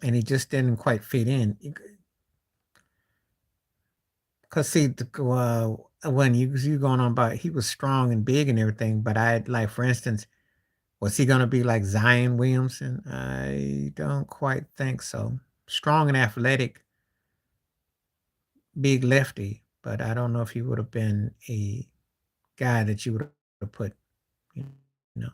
and he just didn't quite fit in. Cause see, when you going on about he was strong and big and everything, but I like for instance, was he gonna be like Zion Williamson? I don't quite think so. Strong and athletic, big lefty, but I don't know if he would have been a guy that you would have put, you know.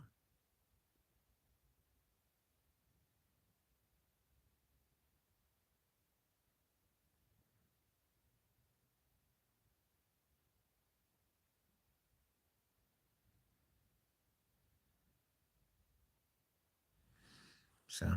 So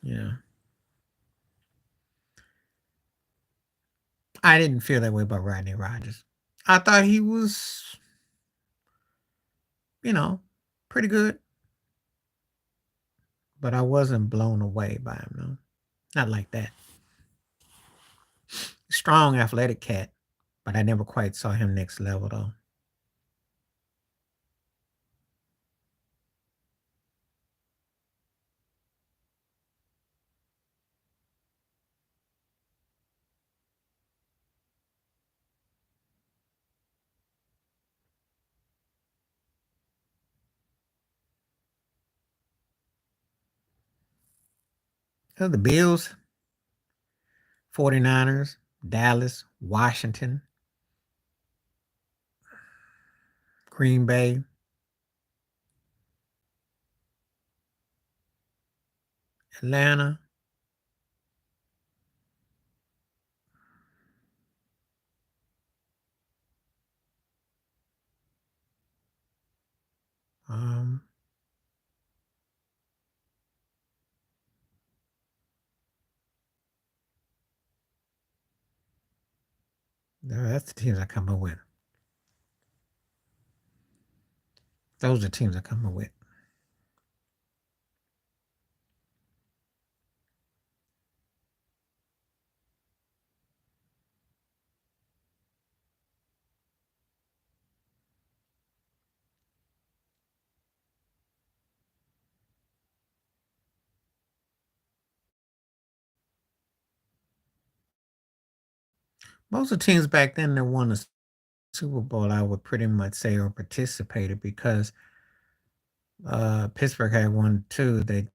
Yeah. I didn't feel that way about Rodney Rogers. I thought he was, you know, pretty good, but I wasn't blown away by him, no. Not like that. Strong, athletic cat, but I never quite saw him next level, though. The Bills, 49ers, Dallas, Washington, Green Bay, Atlanta. Um, that's the teams I come up with. Those are the teams I come up with. Most of the teams back then that won the Super Bowl, I would pretty much say, or participated because Pittsburgh had one too. They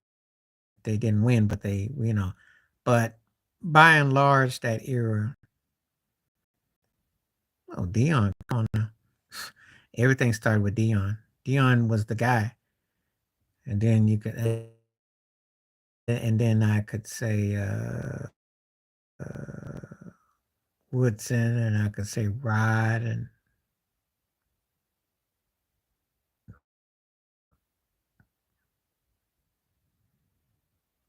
didn't win, but but by and large, that era, oh, Dion, come on now. Everything started with Dion. Dion was the guy, and then and then I could say uh, Woodson, and I could say Rod, and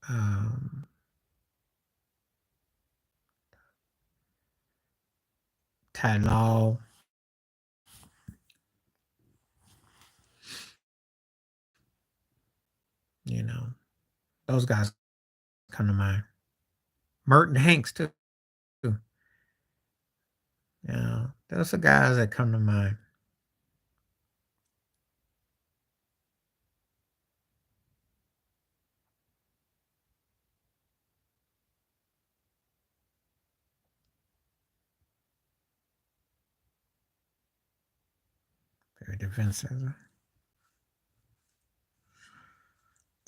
um, Ty Law. You know, those guys come to mind. Merton Hanks too. Yeah, those are guys that come to mind. Very defensive.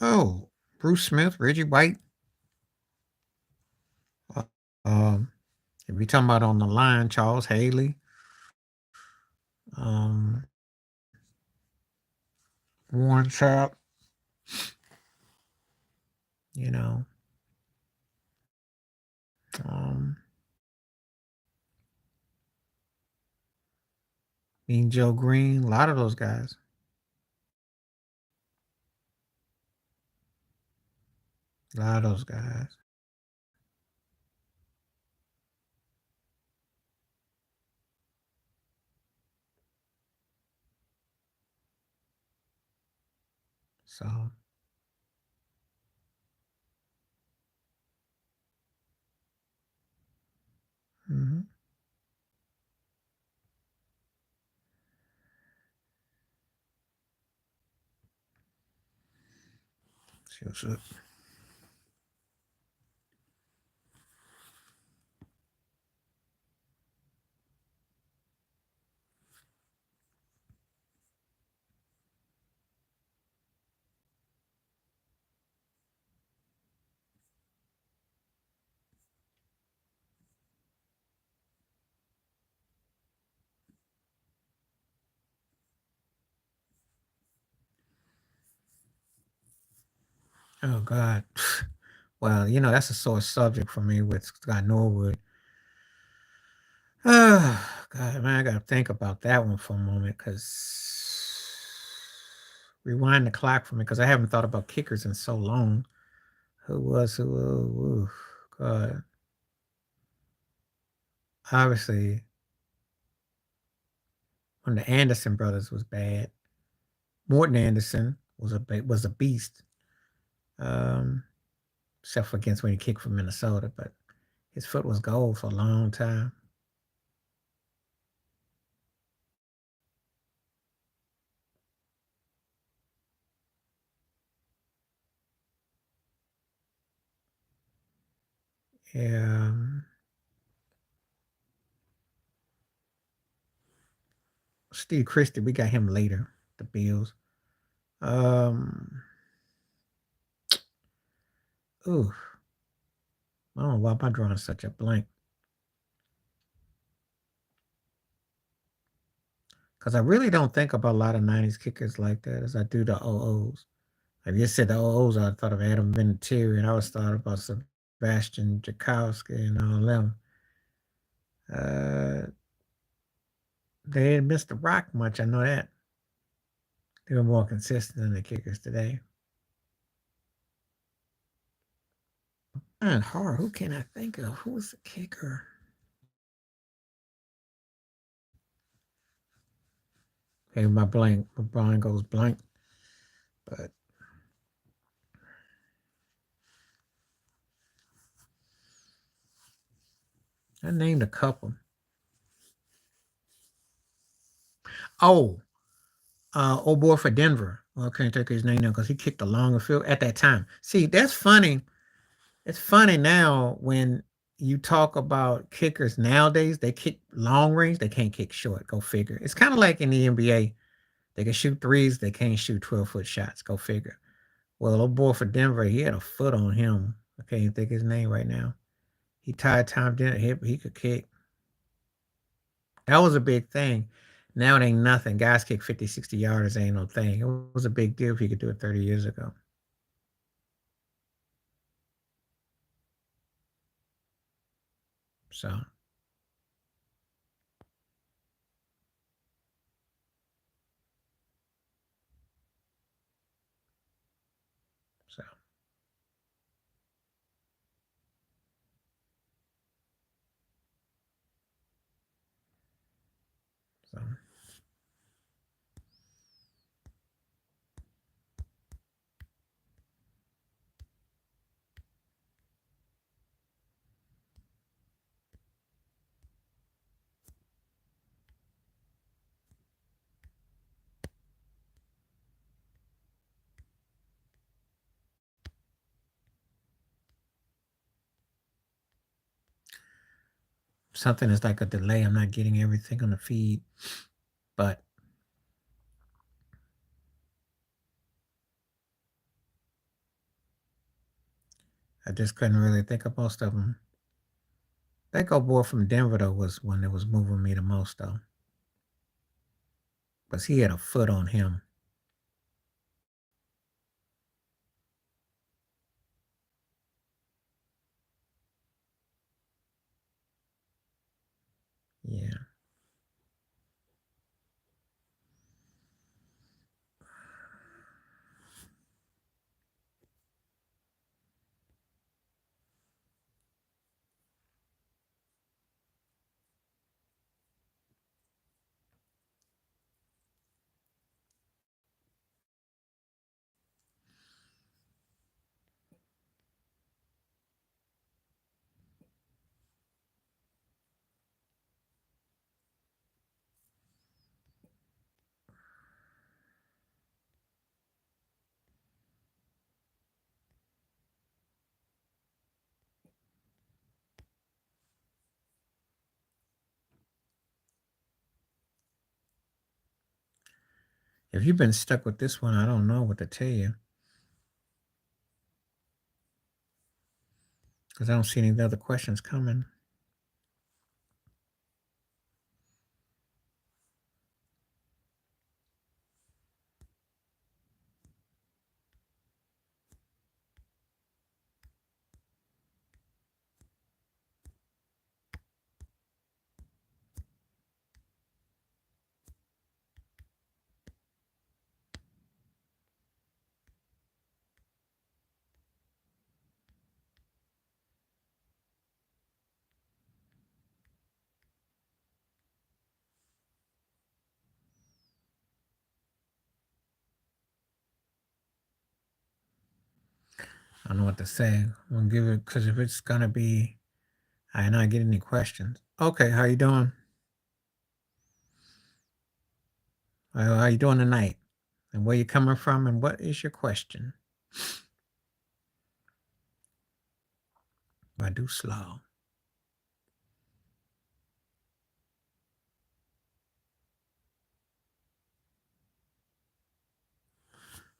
Oh, Bruce Smith, Reggie White. Uh, um, if you're talking about on the line, Charles Haley, um, Warren Sapp, you know, um, Mean Joe Green, a lot of those guys. A lot of those guys. So, mhm. See what's up. Oh God. Well, that's a sore subject for me with Scott Norwood. Oh, God, man, I gotta think about that one for a moment because rewind the clock for me because I haven't thought about kickers in so long. Oof, God. Obviously, when the Anderson brothers was bad. Morton Anderson was a beast. Um, Except for against when he kicked for Minnesota, but his foot was gold for a long time. Yeah. Steve Christie, we got him later. The Bills. Um, ooh, I don't know why am I drawing such a blank. Because I really don't think about a lot of 90s kickers like that as I do the OOs. Like you said, the OOs, I thought of Adam Vinatieri, and I was thought about Sebastian Jakowski and all them. Uh, they didn't miss the rock much, I know that. They were more consistent than the kickers today. And hard, who can I think of? Who's the kicker? Okay, my brain goes blank. But I named a couple. Oh, old boy for Denver. Well, I can't think of his name now because he kicked a longer field at that time. See, that's funny. It's funny now when you talk about kickers nowadays, they kick long range, they can't kick short. Go figure. It's kind of like in the NBA. They can shoot threes, they can't shoot 12-foot shots. Go figure. Well, old boy for Denver, he had a foot on him. I can't think of his name right now. He tied Tom Denton hip. He could kick. That was a big thing. Now it ain't nothing. Guys kick 50, 60 yards ain't no thing. It was a big deal if you could do it 30 years ago. So, so, so. Something is like a delay. I'm not getting everything on the feed, but I just couldn't really think of most of them. That old boy from Denver, though, was one that was moving me the most, though, because he had a foot on him. Yeah. If you've been stuck with this one, I don't know what to tell you because I don't see any other questions coming. I don't know what to say. I'm gonna give it because if it's gonna be, I not get any questions. Okay, how you doing? How you doing tonight? And where you coming from? And what is your question? I do slow.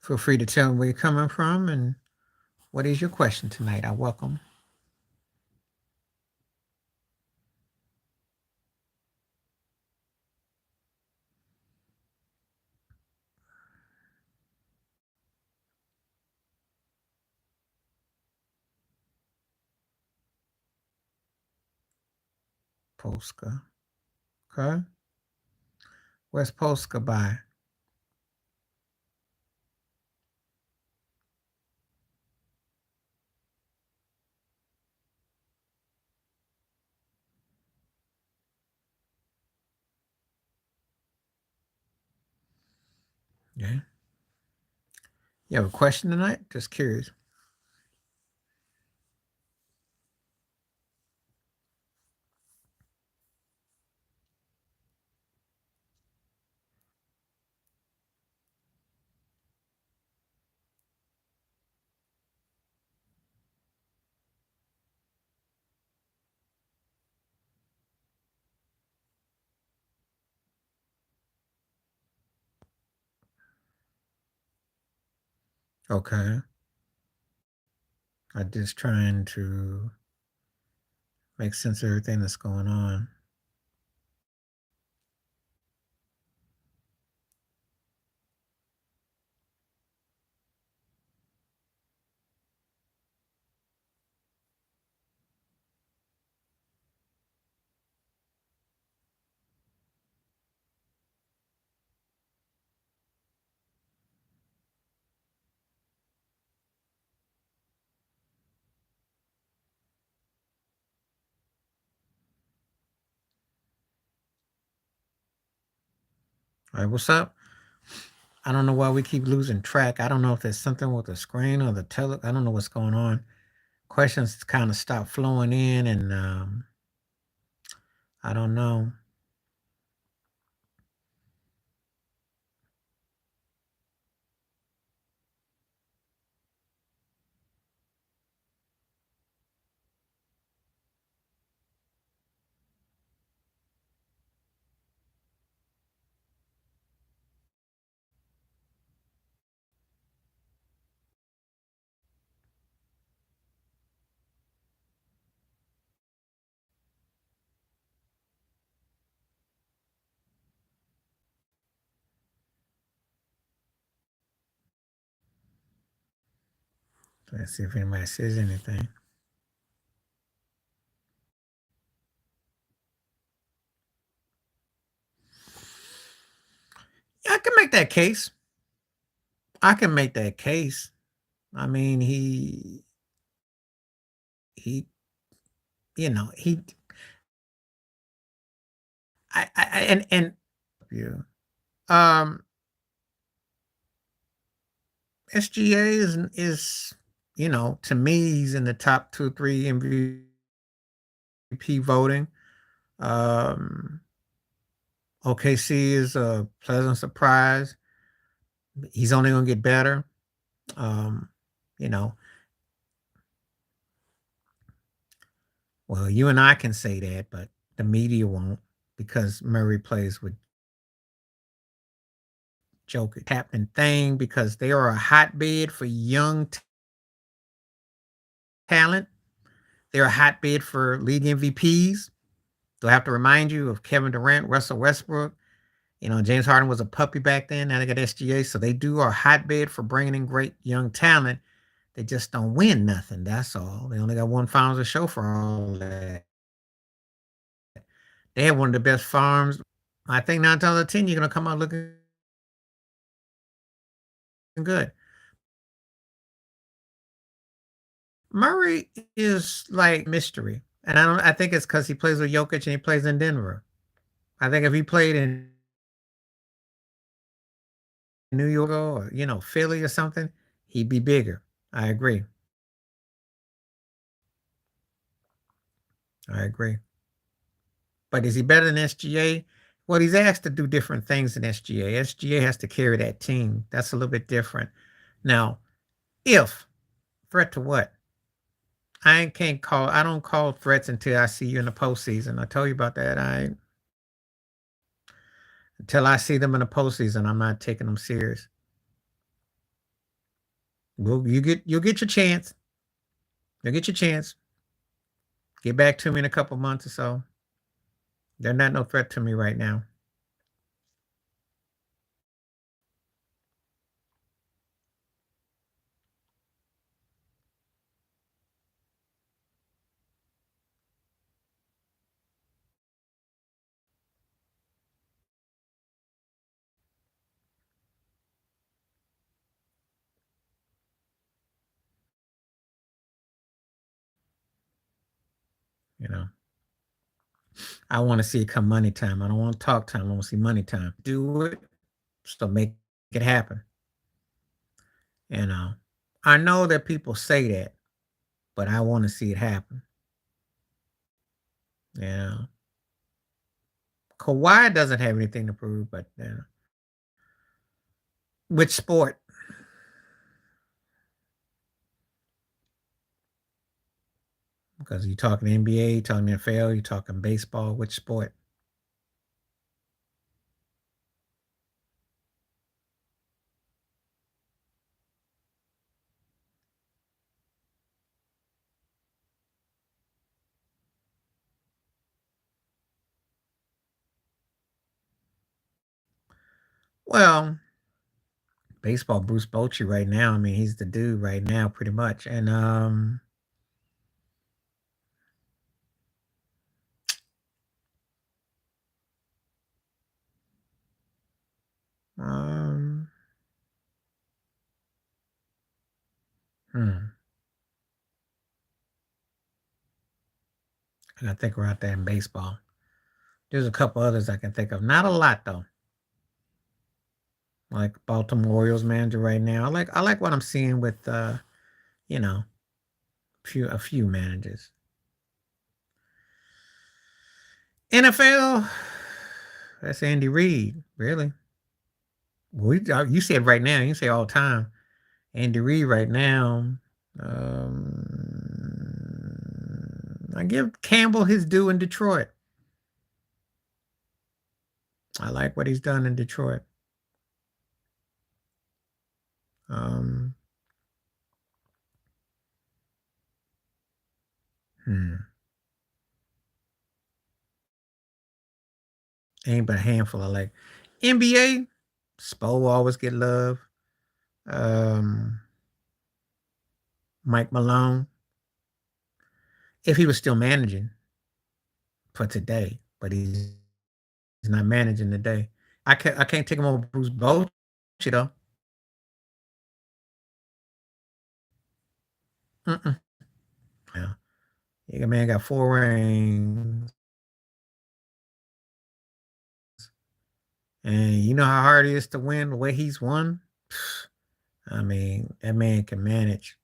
Feel free to tell me where you're coming from and what is your question tonight. I welcome. Polska. Okay. Where's Polska by? Yeah. You have a question tonight? Just curious. Okay. I'm just trying to make sense of everything that's going on. All right, what's up? I don't know why we keep losing track. I don't know if there's something with the screen or the I don't know what's going on. Questions kind of stop flowing in, and I don't know. Let's see if anybody says anything. Yeah, I can make that case. I can make that case. I mean, he, he, and yeah. Um, SGA is to me he's in the top 2 3 MVP voting. Um, OKC is a pleasant surprise. He's only gonna get better. Um, you know, well, you and I can say that, but the media won't because Murray plays with Jokic. Happening thing because they are a hotbed for young talent. They're a hotbed for league MVPs. Do I have to remind you of Kevin Durant, Russell Westbrook? James Harden was a puppy back then. Now they got SGA, so they do are a hotbed for bringing in great young talent. They just don't win nothing. That's all. They only got one finals to show for all that. They have one of the best farms. I think 9 times out of 10, you're gonna come out looking good. Murray is like mystery, and I think it's because he plays with Jokic and he plays in Denver. I think if he played in New York or Philly or something, he'd be bigger. I agree. I agree. But is he better than SGA? Well, he's asked to do different things than SGA. SGA has to carry that team. That's a little bit different. Now, if threat to what? I don't call threats until I see you in the postseason. I told you about that. I Until I see them in the postseason, I'm not taking them serious. Well, you'll get your chance. You'll get your chance. Get back to me in a couple months or so. They're not no threat to me right now. You know, I want to see it come money time. I don't want to talk time. I want to see money time. Do it, so make it happen. You know, I know that people say that, but I want to see it happen. Yeah, Kawhi doesn't have anything to prove, but which sport? Because you talking NBA, you talking NFL, you talking baseball. Which sport? Well, baseball, Bruce Bochy right now. I mean, he's the dude right now, pretty much. And um, hmm, I think we're out there in baseball. There's a couple others I can think of. Not a lot though. Like Baltimore Orioles manager right now. I like what I'm seeing with you know, a few managers. NFL, that's Andy Reid, really. You said right now, you say all the time. Andy Reid right now. I give Campbell his due in Detroit. I like what he's done in Detroit. Um, hmm. Ain't but a handful I like. NBA, Spo will always get love. Um, Mike Malone, if he was still managing for today, but he's not managing today. I can't take him over Bruce Bochy though. Mm-mm. Yeah, yeah, man got 4 rings, and you know how hard it is to win the way he's won. I mean, that man can manage.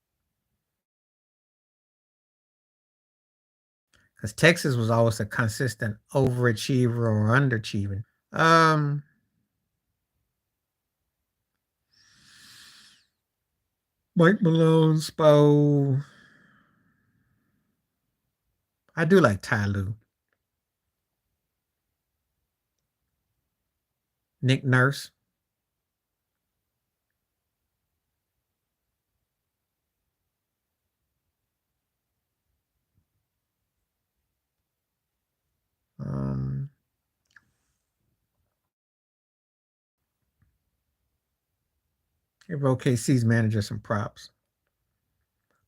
Because Texas was always a consistent overachiever or underachieving. Mike Malone, Spo. I do like Ty Lue. Nick Nurse. Um, Give OKC's manager some props.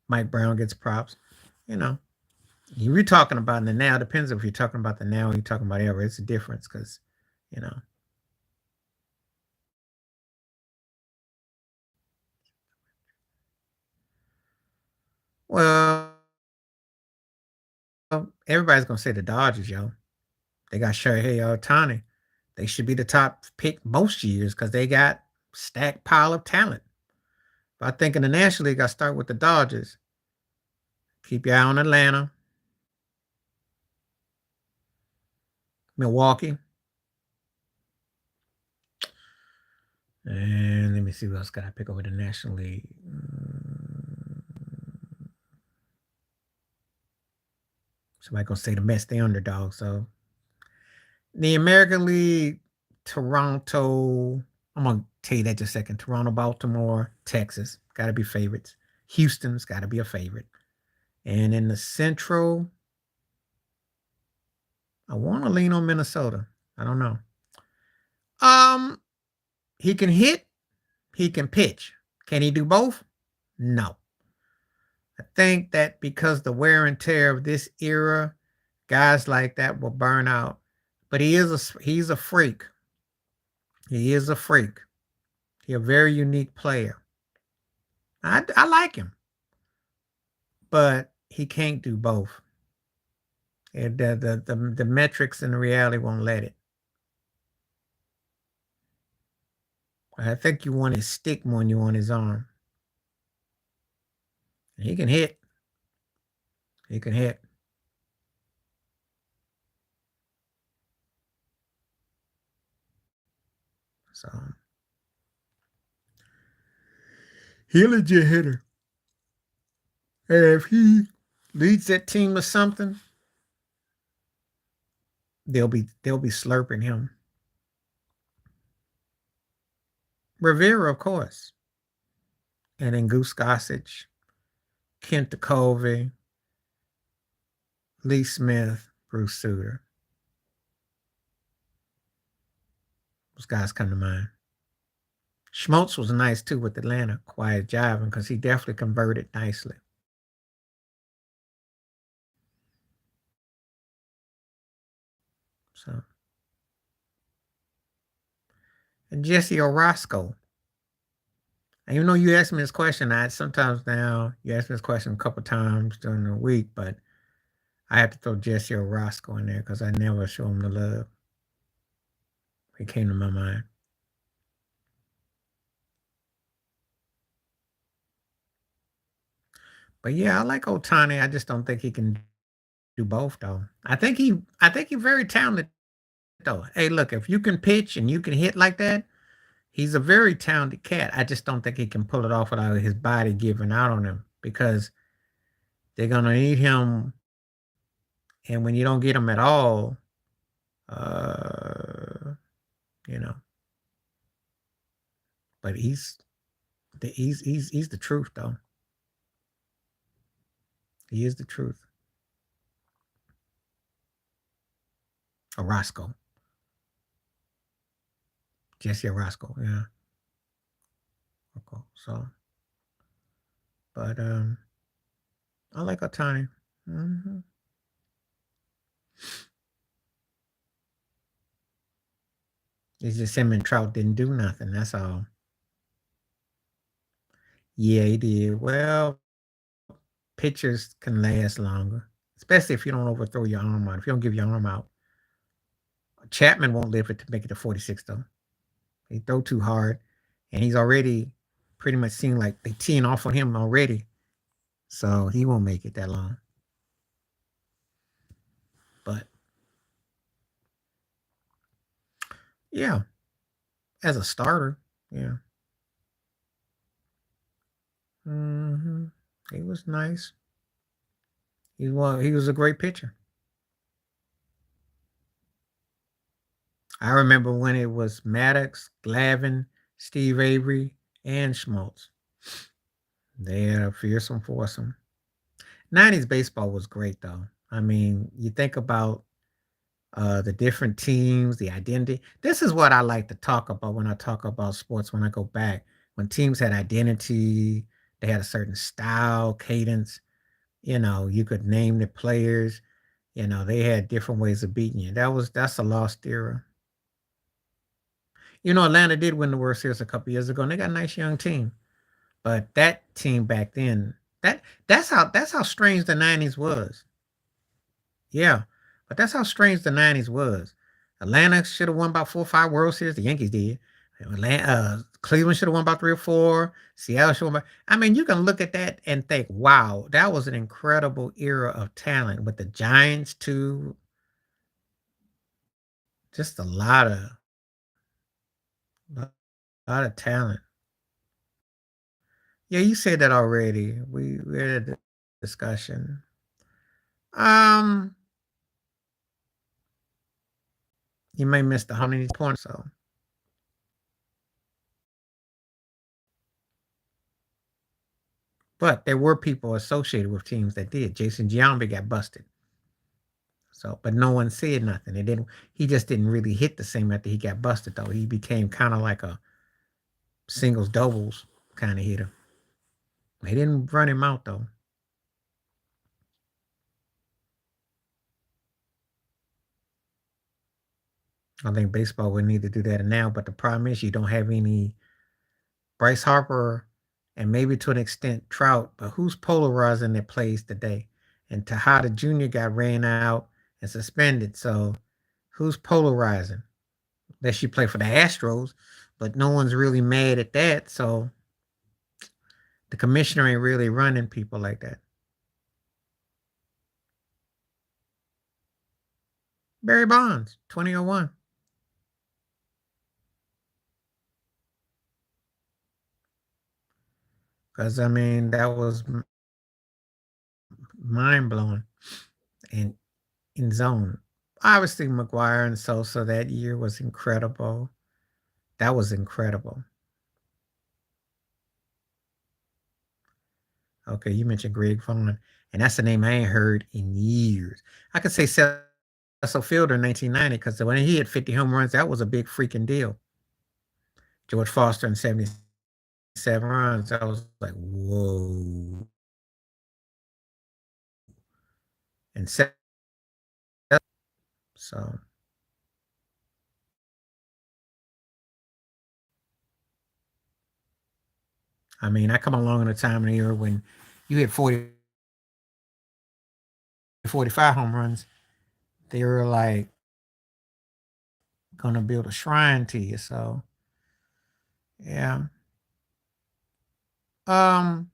Mike Brown gets props. You know, you're talking about the now. Depends if you're talking about the now or you're talking about ever. It's a difference because, you know, well, everybody's going to say the Dodgers, yo. They got Shohei Ohtani. They should be the top pick most years because they got stacked pile of talent. But I think in the National League, I start with the Dodgers. Keep your eye on Atlanta. Milwaukee. And let me see what else got I pick over the National League. Somebody gonna say the Mets, the underdog. So the American League, Toronto. I'm gonna tell you that just a second. Toronto, Baltimore, Texas, gotta be favorites. Houston's gotta be a favorite. And in the Central, I want to lean on Minnesota. I don't know. Um, he can hit, he can pitch. Can he do both? No. I think that because the wear and tear of this era, guys like that will burn out. But he's a freak. He is a freak. He's a very unique player. I like him, but he can't do both. The metrics and the reality won't let it. I think you want his stick more than you want his arm. He can hit. He can hit. So he a legit hitter. And if he leads that team to something, they'll be slurping him. Rivera, of course. And then Goose Gossage, Kent Colvey, Lee Smith, Bruce Sutter. Those guys come to mind. Schmaltz was nice too with Atlanta, quiet jiving, because he definitely converted nicely. So, and Jesse Orosco. And even though you asked me this question, sometimes now you ask me this question a couple times during the week, but I have to throw Jesse Orosco in there because I never show him the love. He came to my mind. But yeah, I like Ohtani. I just don't think he can do both though. I think he's very talented though. Hey, look, if you can pitch and you can hit like that, he's a very talented cat. I just don't think he can pull it off without his body giving out on him because they're gonna need him. And when you don't get him at all, uh, you know. But he's the truth though. He is the truth. Orozco. Jesse Orozco, yeah. Okay. So, but I like Ohtani. It's just him and Trout didn't do nothing. That's all. Yeah, he did. Well, pitchers can last longer, especially if you don't overthrow your arm out. If you don't give your arm out, Chapman won't live it to make it to 46 though. He throw too hard, and he's already pretty much seen like they teeing off on him already, so he won't make it that long. But yeah, as a starter, yeah, he was nice. He was a great pitcher. I remember when it was Maddox, Glavine, Steve Avery, and Schmaltz. They had a fearsome foursome. 90s baseball was great, though. I mean, you think about the different teams, the identity. This is what I like to talk about when I talk about sports when I go back. When teams had identity, they had a certain style, cadence. You could name the players. They had different ways of beating you. That's a lost era. Atlanta did win the World Series a couple years ago, and they got a nice young team. But that team back then, that's how strange the '90s was. Yeah, but that's how strange the '90s was. Atlanta should have won about 4 or 5 World Series. The Yankees did. Cleveland should have won about 3 or 4. Seattle should have won. I mean, you can look at that and think, wow, that was an incredible era of talent with the Giants too. Just a lot of talent. Yeah, you said that already. We had a discussion. Um, you may miss the how many points, so but there were people associated with teams that did. Jason Giambi got busted. So, but no one said nothing. It didn't. He just didn't really hit the same after he got busted, though. He became kind of like a singles doubles kind of hitter. They didn't run him out though. I think baseball would need to do that now, but the problem is you don't have any Bryce Harper and maybe to an extent Trout, but who's polarizing their plays today? And Tejada Jr. got ran out and suspended, so who's polarizing? Unless you play for the Astros, but no one's really mad at that, so the commissioner ain't really running people like that. Barry Bonds, 2001. Because, I mean, that was mind blowing and in zone. Obviously, McGuire and Sosa that year was incredible. That was incredible. Okay, you mentioned Greg Vaughn, and that's a name I ain't heard in years. I could say Cecil Fielder in 1990 because when he hit 50 home runs, that was a big freaking deal. George Foster in 77 runs, I was like, whoa. And so, I mean, I come along in a time of the year when you hit 40, 45 home runs, they were like gonna build a shrine to you. So, yeah. Um,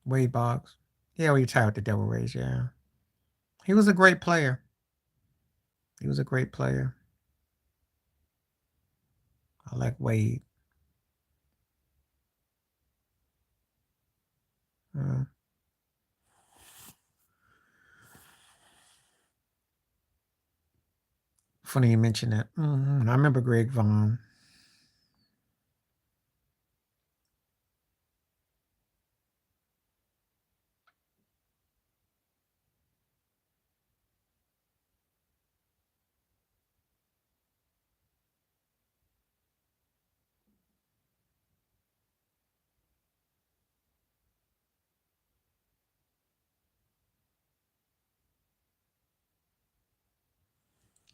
Wade Boggs. Yeah, we retired with the Devil Rays. Yeah, he was a great player. He was a great player. I like Wade. Uh, Funny you mentioned that. I remember Greg Vaughn.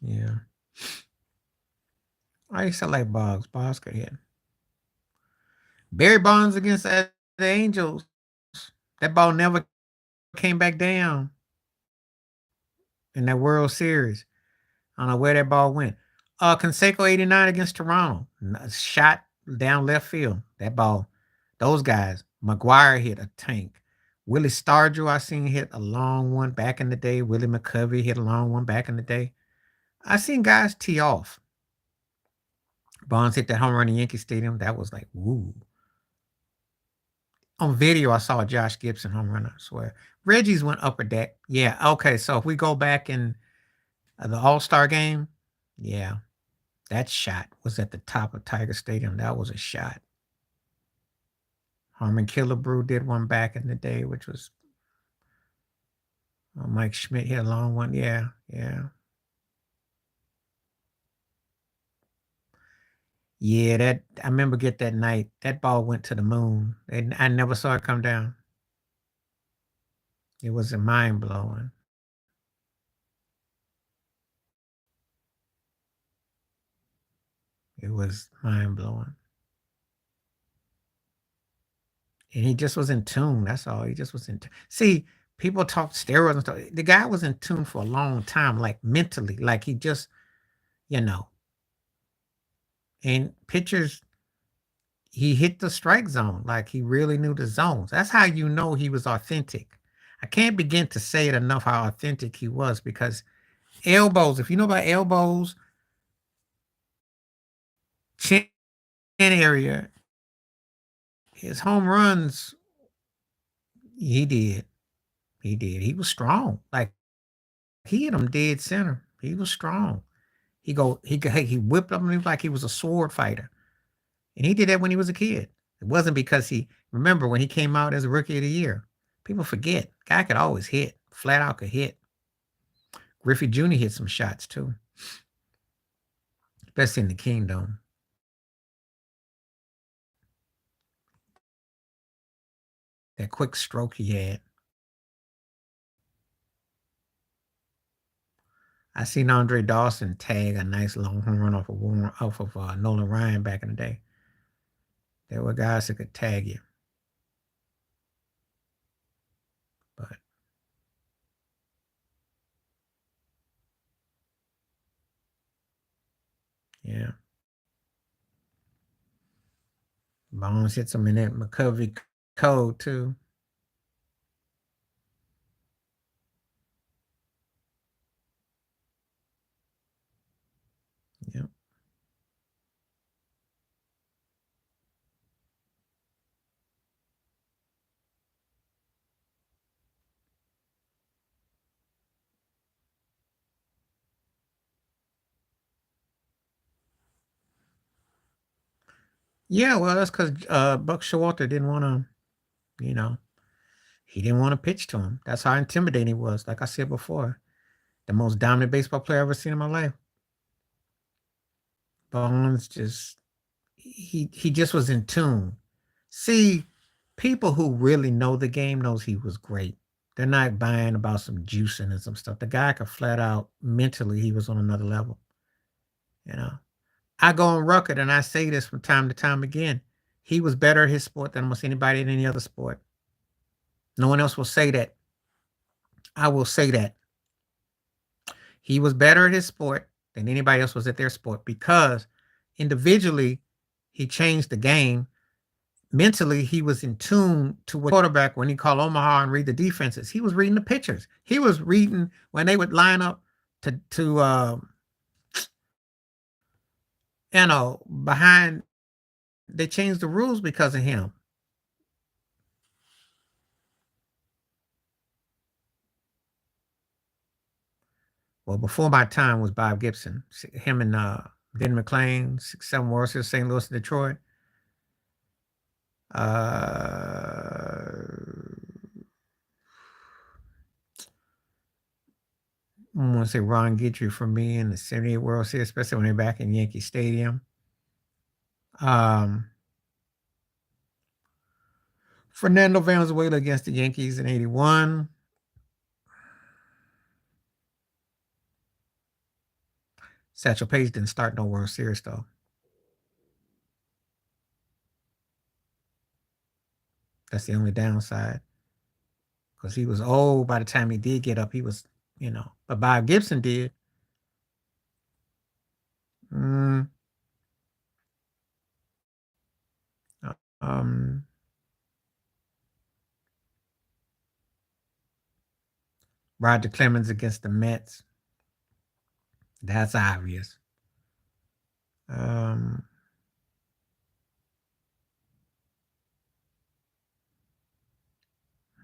Yeah, I used to like Boggs. Boggs could hit. Barry Bonds against the Angels. That ball never came back down in that World Series. I don't know where that ball went. Conseco 89 against Toronto. Shot down left field. That ball, those guys. McGuire hit a tank. Willie Stargell, I seen hit a long one back in the day. Willie McCovey hit a long one back in the day. I seen guys tee off. Bonds hit that home run in Yankee Stadium. That was like, woo. On video, I saw a Josh Gibson home run, I swear. Reggie's went upper deck. Yeah, okay. So if we go back in the All Star game, yeah, that shot was at the top of Tiger Stadium. That was a shot. Harmon Killebrew did one back in the day, which was Mike Schmidt hit a long one. Yeah, yeah. Yeah, that I remember get that night. That ball went to the moon. And I never saw it come down. It was mind blowing. It was mind blowing. And he just was in tune. That's all. He just was in tune. See, people talk steroids and stuff. The guy was in tune for a long time, like mentally. Like he just, you know, and pitchers, he hit the strike zone. Like he really knew the zones. That's how you know he was authentic. I can't begin to say it enough how authentic he was because Elbows. If you know about elbows, chin area, his home runs, he did. He did. He was strong. Like he hit him dead center. He was strong. He whipped up him like he was a sword fighter. And he did that when he was a kid. It wasn't because he remember when he came out as a rookie of the year. People forget. Guy could always hit. Flat out could hit. Griffey Jr. hit some shots too. Especially in the Kingdom. That quick stroke he had. I seen Andre Dawson tag a nice long home run off of Nolan Ryan back in the day. There were guys that could tag you. But yeah. Bones hits him in that McCovey code too. Yep. Yeah, well, that's because Buck Showalter didn't want to, he didn't want to pitch to him. That's how intimidating he was. Like I said before, the most dominant baseball player I've ever seen in my life. Bones just he just was in tune. See, people who really know the game knows he was great. They're not buying about some juicing and some stuff. The guy could flat out mentally, he was on another level. You know, I go on record and I say this from time to time again. He was better at his sport than almost anybody in any other sport. No one else will say that. I will say that. He was better at his sport than anybody else was at their sport because individually he changed the game. Mentally, he was in tune to what quarterback when he called Omaha and read the defenses. He was reading the pitchers. He was reading when they would line up behind. They changed the rules because of him. Well, before my time was Bob Gibson. Him and Den McClain, 6-7 World Series, St. Louis, and Detroit. I want to say Ron Guidry for me in the 78 World Series, especially when they're back in Yankee Stadium. Fernando Valenzuela against the Yankees in 81. Satchel Paige didn't start no World Series, though. That's the only downside. Because he was old by the time he did get up. He was, but Bob Gibson did. Mm, um, Roger Clemens against the Mets. That's obvious. Um,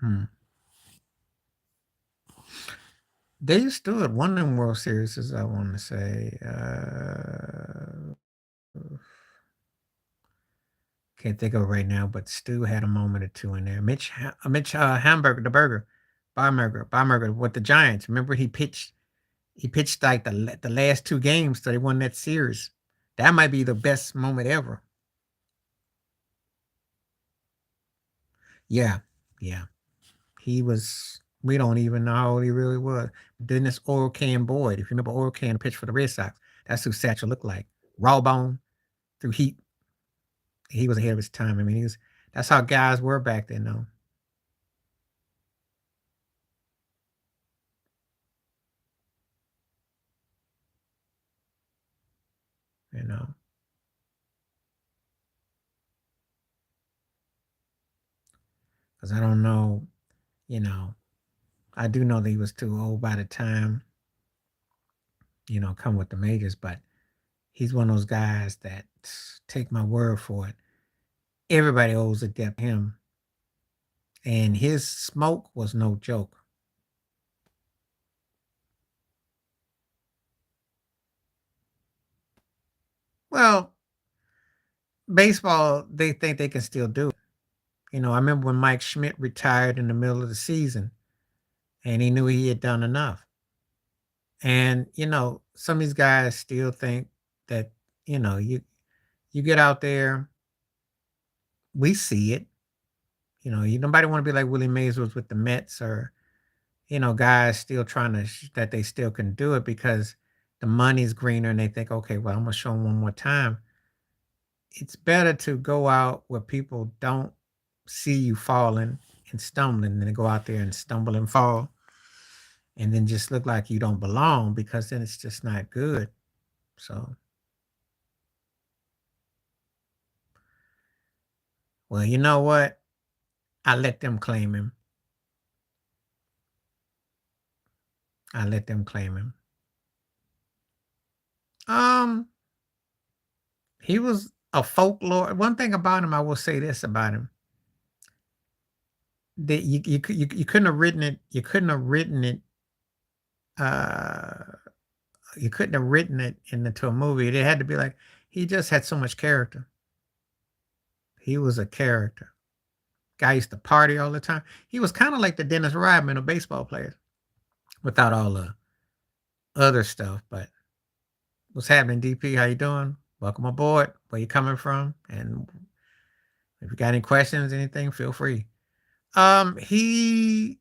hmm. They stood one of them World Series, as I want to say. Can't think of it right now, but Stu had a moment or two in there. Mitch Hamburger, the burger, Barmerger with the Giants. Remember he pitched. He pitched like the last two games, so they won that series. That might be the best moment ever. Yeah, yeah. He was. We don't even know how old he really was. Then this Oral Can Boyd, if you remember Oral Can pitched for the Red Sox, that's who Satchel looked like. Raw bone through heat. He was ahead of his time. I mean, he was. That's how guys were back then, though. You know, because I don't know. You know, I do know that he was too old by the time. come with the majors, but he's one of those guys that, take my word for it, everybody owes a debt to him, and his smoke was no joke. Well, baseball, they think they can still do it. I remember when Mike Schmidt retired in the middle of the season, and he knew he had done enough. And some of these guys still think that you get out there, we see it. Nobody want to be like Willie Mays was with the Mets, or guys still trying to that they still can do it because the money's greener, and they think, okay, well, I'm gonna show them one more time. It's better to go out where people don't see you falling and stumbling than to go out there and stumble and fall and then just look like you don't belong, because then it's just not good. So, well, you know what? I let them claim him. I let them claim him. Um, he was a folklore. One thing about him, I will say this about him: that you couldn't have written it. You couldn't have written it. Uh, you couldn't have written it into a movie. It had to be like, he just had so much character. He was a character. Guy used to party all the time. He was kind of like the Dennis Rodman of baseball players, without all the other stuff. But what's happening, DP? How you doing? Welcome aboard. Where you coming from? And if you got any questions, anything, feel free. He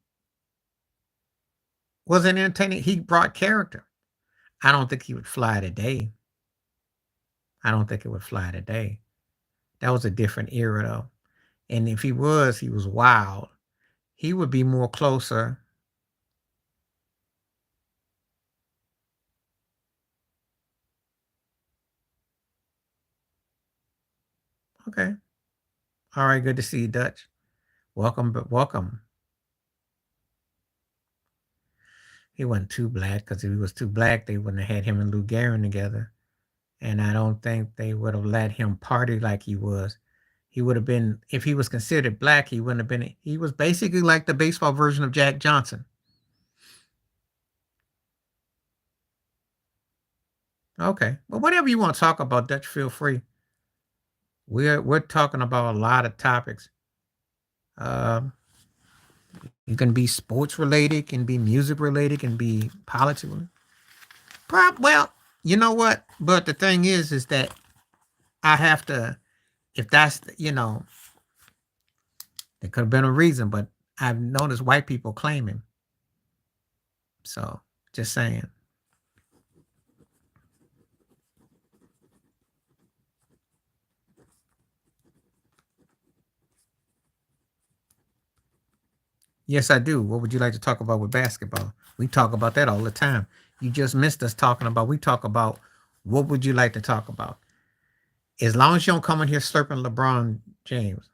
was an entertaining. He brought character. I don't think he would fly today. I don't think it would fly today. That was a different era, though. And if he was wild. He would be more closer. Okay. All right. Good to see you, Dutch. Welcome, but welcome. He wasn't too black, because if he was too black, they wouldn't have had him and Lou Gehrig together. And I don't think they would have let him party like he was. He would have been, if he was considered black, he wouldn't have been. He was basically like the baseball version of Jack Johnson. Okay. Well, whatever you want to talk about, Dutch, feel free. We're talking about a lot of topics. Um, it can be sports related, can be music related, can be politics related. Well, you know what? But the thing is that I have to. If that's there could have been a reason, but I've noticed white people claim him. So just saying. Yes, I do. What would you like to talk about with basketball? We talk about that all the time. You just missed us talking about. We talk about what would you like to talk about? As long as you don't come in here slurping LeBron James.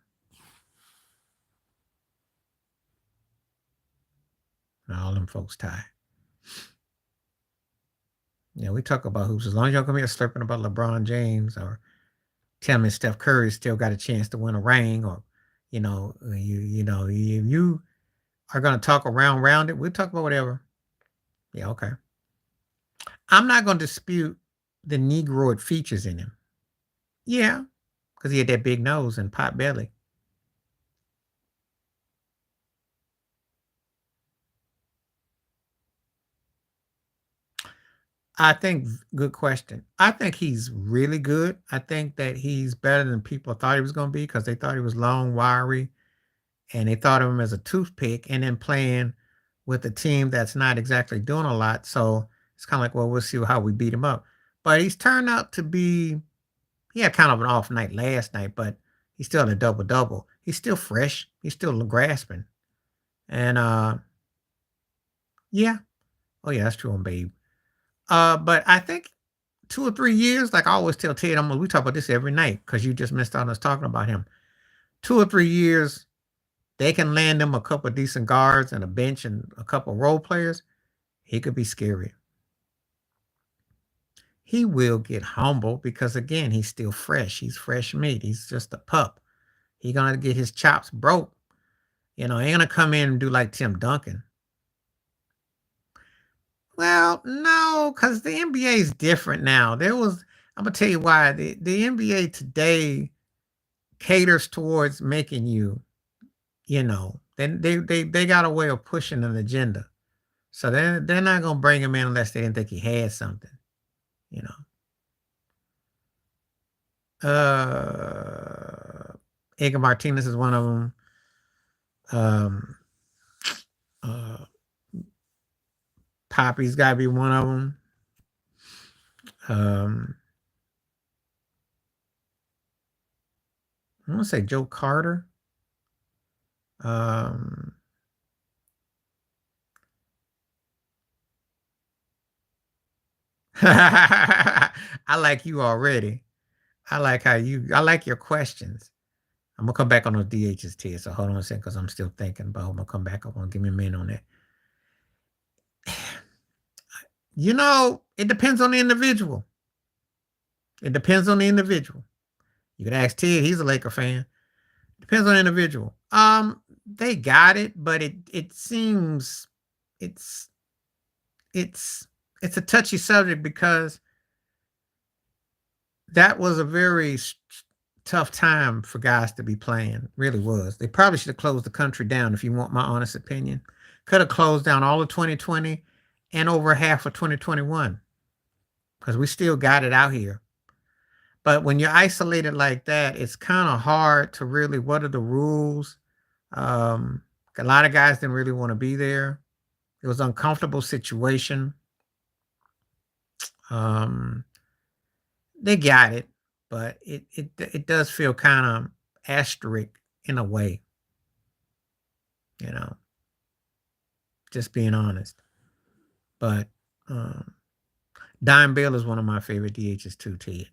Now, all them folks tie. Yeah, we talk about hoops. As long as you don't come here slurping about LeBron James, or tell me Steph Curry still got a chance to win a ring, or you are going to talk around it. We'll talk about whatever. Yeah, okay. I'm not going to dispute the Negroid features in him. Yeah, because he had that big nose and pot belly. I think, good question. I think he's really good. I think that he's better than people thought he was going to be, because they thought he was long, wiry, and they thought of him as a toothpick, and then playing with a team that's not exactly doing a lot. So it's kind of like, well, we'll see how we beat him up. But he's turned out to be, he had kind of an off night last night, but he's still a double double. He's still fresh. He's still grasping. And yeah. Oh yeah, that's true on Babe. But I think 2 or 3 years, like I always tell Ted, we talk about this every night because you just missed out on us talking about him. 2 or 3 years, they can land him a couple of decent guards and a bench and a couple of role players. He could be scary. he will get humble because again, he's still fresh. He's fresh meat. He's just a pup. He gonna get his chops broke. He ain't gonna come in and do like Tim Duncan. Well, no, because the NBA is different now. I'm gonna tell you why. The NBA today caters towards making you, they got a way of pushing an agenda. So they're not gonna bring him in unless they didn't think he had something, you know. Edgar Martinez is one of them. Um, uh, Poppy's got to be one of them. I want to say Joe Carter. I like you already. I like your questions. I'm gonna come back on those DHs, Ted. So hold on a second, because I'm still thinking about. I'm gonna come back. I'm gonna give me a minute on that. It depends on the individual. It depends on the individual. You can ask Ted. He's a Laker fan. Depends on the individual. They got it, but it seems it's a touchy subject because that was a very tough time for guys to be playing. Really was. They probably should have closed the country down, if you want my honest opinion. Could have closed down all of 2020 and over half of 2021 because we still got it out here. But when you're isolated like that, it's kind of hard to really, what are the rules? A lot of guys didn't really want to be there. It was an uncomfortable situation. They got it, but it does feel kind of asterisk in a way. Just being honest. But Dime Bell is one of my favorite DHs too, Ted.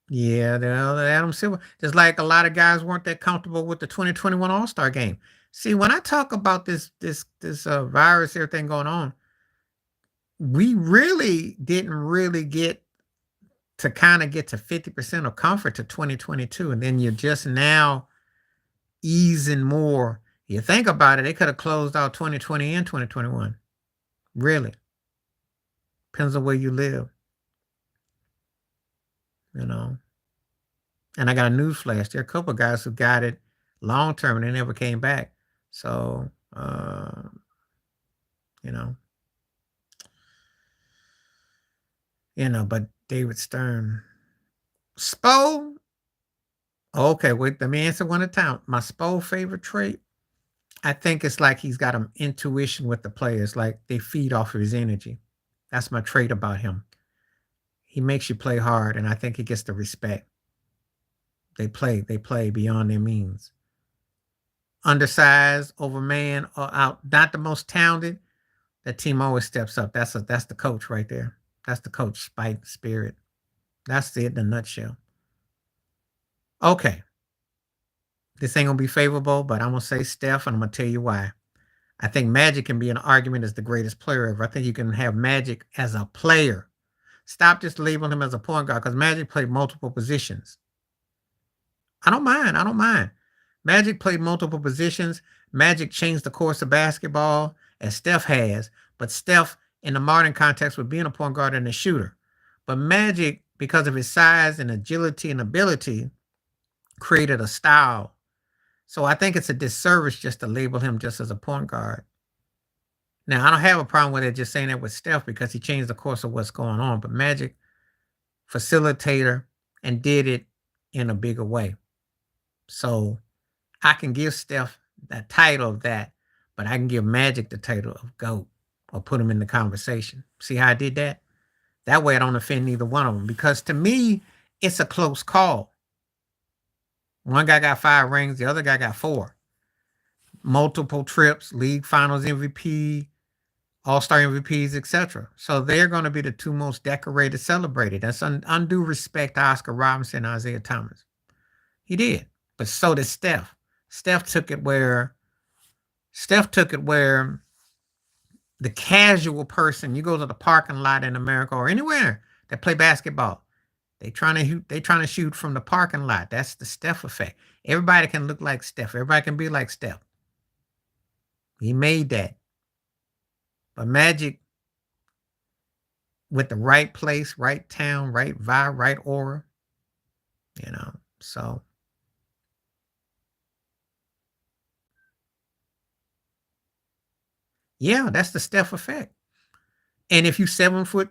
Yeah, the Adam Silver. Just like a lot of guys weren't that comfortable with the 2021 All-Star game. See, when I talk about this virus, everything going on, we really didn't really get to 50% of comfort to 2022, and then you're just now easing more. You think about it, they could have closed out 2020 and 2021. Really. Depends on where you live. And I got a news flash. There are a couple of guys who got it long term and they never came back. So, but David Stern. Spo. Okay, wait, let me answer one at a time. My Spo favorite trait, I think it's like he's got an intuition with the players. Like they feed off of his energy. That's my trait about him. He makes you play hard, and I think he gets the respect. They play beyond their means. Undersized, overman, or out, not the most talented. That team always steps up. That's the coach right there. That's the coach, spite, spirit. That's it in a nutshell. Okay. This ain't gonna be favorable, but I'm gonna say Steph, and I'm gonna tell you why. I think Magic can be an argument as the greatest player ever. I think you can have Magic as a player. Stop just labeling him as a point guard, because Magic played multiple positions. I don't mind. Magic played multiple positions. Magic changed the course of basketball as Steph has, but Steph in the modern context would being a point guard and a shooter. But Magic, because of his size and agility and ability, created a style. So I think it's a disservice just to label him just as a point guard. Now, I don't have a problem with it just saying that with Steph because he changed the course of what's going on. But Magic, facilitator, and did it in a bigger way. So I can give Steph that title of that, but I can give Magic the title of GOAT or put him in the conversation. See how I did that? That way I don't offend neither one of them, because to me, it's a close call. One guy got 5 rings, the other guy got 4. Multiple trips, league finals MVP, all-star MVPs, etc. So they're going to be the 2 most decorated, celebrated. That's undue respect to Oscar Robinson and Isaiah Thomas. He did. But so did Steph. Steph took it where The casual person, you go to the parking lot in America or anywhere that play basketball, they trying to shoot from the parking lot. That's the Steph effect. Everybody can look like Steph. Everybody can be like Steph. He made that. But Magic, with the right place, right town, right vibe, right aura, you know. So yeah, that's the Steph effect. And if you 7'5",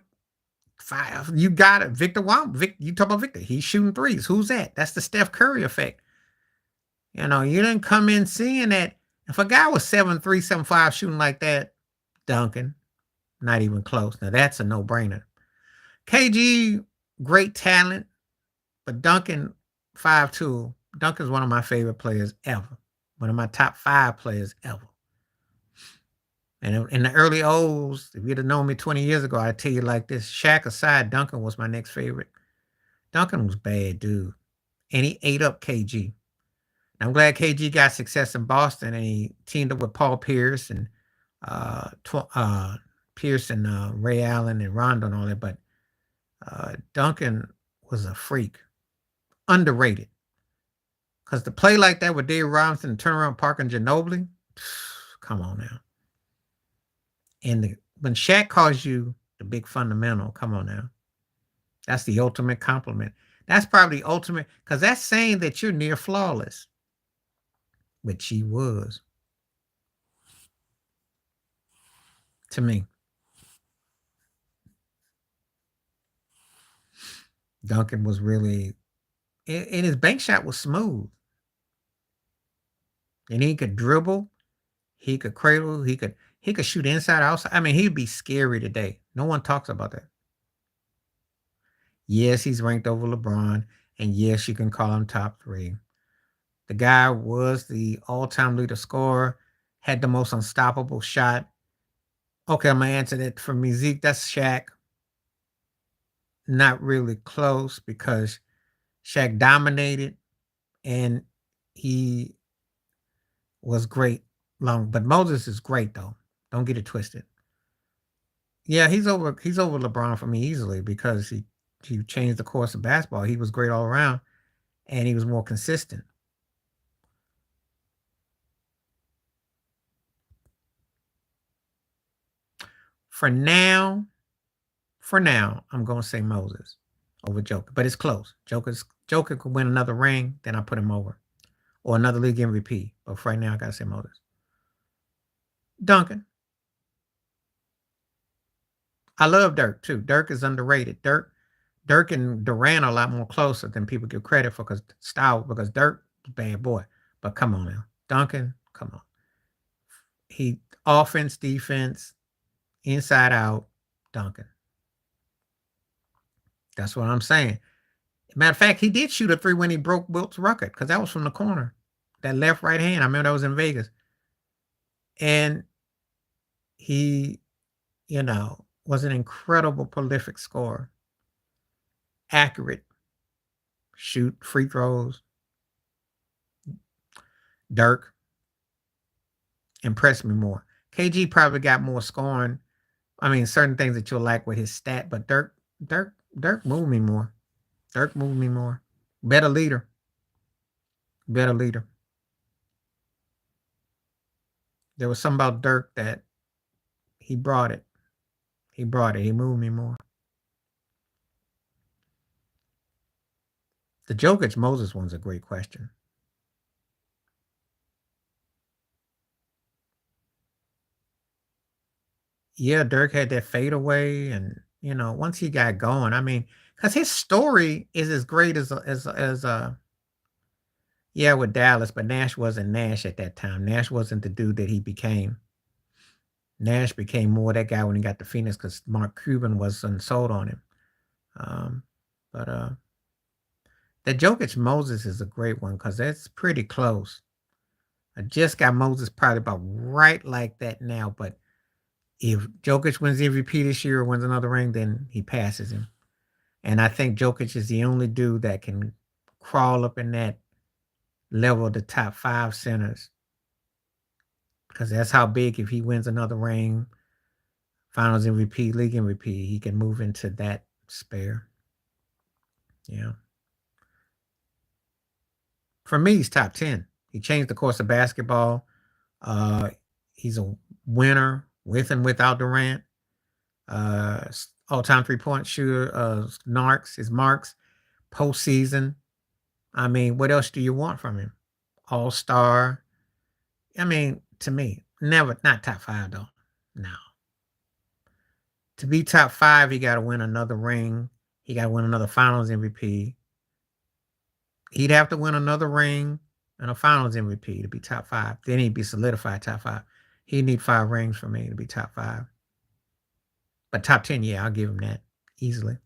you got it. Victor Wamp. You talk about Victor. He's shooting threes. Who's that? That's the Steph Curry effect. You didn't come in seeing that. If a guy was 7'3", 7'5", shooting like that, Duncan, not even close. Now that's a no-brainer. KG, great talent, but Duncan, 5'2". Duncan's one of my favorite players ever. One of my top 5 players ever. And in the early O's, if you'd have known me 20 years ago, I'd tell you like this. Shaq aside, Duncan was my next favorite. Duncan was bad, dude. And he ate up KG. I'm glad KG got success in Boston and he teamed up with Paul Pierce and Pierce and Ray Allen and Rondo and all that. But Duncan was a freak, underrated. Because to play like that with Dave Robinson and Turnaround Parker and Ginobili, come on now. And when Shaq calls you the big fundamental, come on now. That's the ultimate compliment. That's probably the ultimate, because that's saying that you're near flawless, which he was to me. Duncan was really, and his bank shot was smooth. And he could dribble, he could cradle, he could shoot inside outside. I mean, he'd be scary today. No one talks about that. Yes, he's ranked over LeBron, and yes, you can call him top 3. The guy was the all-time leader scorer, had the most unstoppable shot. Okay, I'm gonna answer that for me. Zeke, that's Shaq. Not really close because Shaq dominated and he was great long. But Moses is great though. Don't get it twisted. Yeah, he's over LeBron for me easily because he changed the course of basketball. He was great all around and he was more consistent. For now, I'm gonna say Moses over Joker, but it's close. Joker could win another ring, then I put him over, or another league MVP. But for right now, I gotta say Moses. Duncan. I love Dirk too. Dirk is underrated. Dirk and Durant are a lot more closer than people give credit for because Dirk is a bad boy. But come on now. Duncan, come on. He offense, defense, inside out, Duncan. That's what I'm saying. Matter of fact, he did shoot a 3 when he broke Wilt's record because that was from the corner. That left right hand. I remember that was in Vegas. And he, was an incredible prolific scorer. Accurate. Shoot free throws. Dirk impressed me more. KG probably got more scoring. I mean, certain things that you'll like with his stat, but Dirk moved me more. Dirk moved me more. Better leader. Better leader. There was something about Dirk that he brought it. He brought it. He moved me more. The Jokic Moses one's a great question. Yeah, Dirk had that fadeaway, and once he got going, I mean, because his story is as great as yeah, with Dallas, but Nash wasn't Nash at that time. Nash wasn't the dude that he became. Nash became more that guy when he got to Phoenix because Mark Cuban wasn't sold on him. Um, but the Jokic Moses is a great one because that's pretty close. I just got Moses probably about right like that now, but if Jokic wins MVP this year or wins another ring, then he passes him. And I think Jokic is the only dude that can crawl up in that level of the top 5 centers because that's how big if he wins another ring. Finals MVP, league MVP. He can move into that spare. Yeah. For me, he's top 10. He changed the course of basketball. Uh, he's a winner with and without Durant. All-time three-point shooter. Narcs, his marks, postseason. I mean, what else do you want from him? All-star. I mean, to me, never, not top 5 though. No. To be top 5, he got to win another ring. He got to win another Finals MVP. He'd have to win another ring and a Finals MVP to be top 5. Then he'd be solidified top 5. He'd need 5 rings for me to be top 5. But top 10, yeah, I'll give him that easily.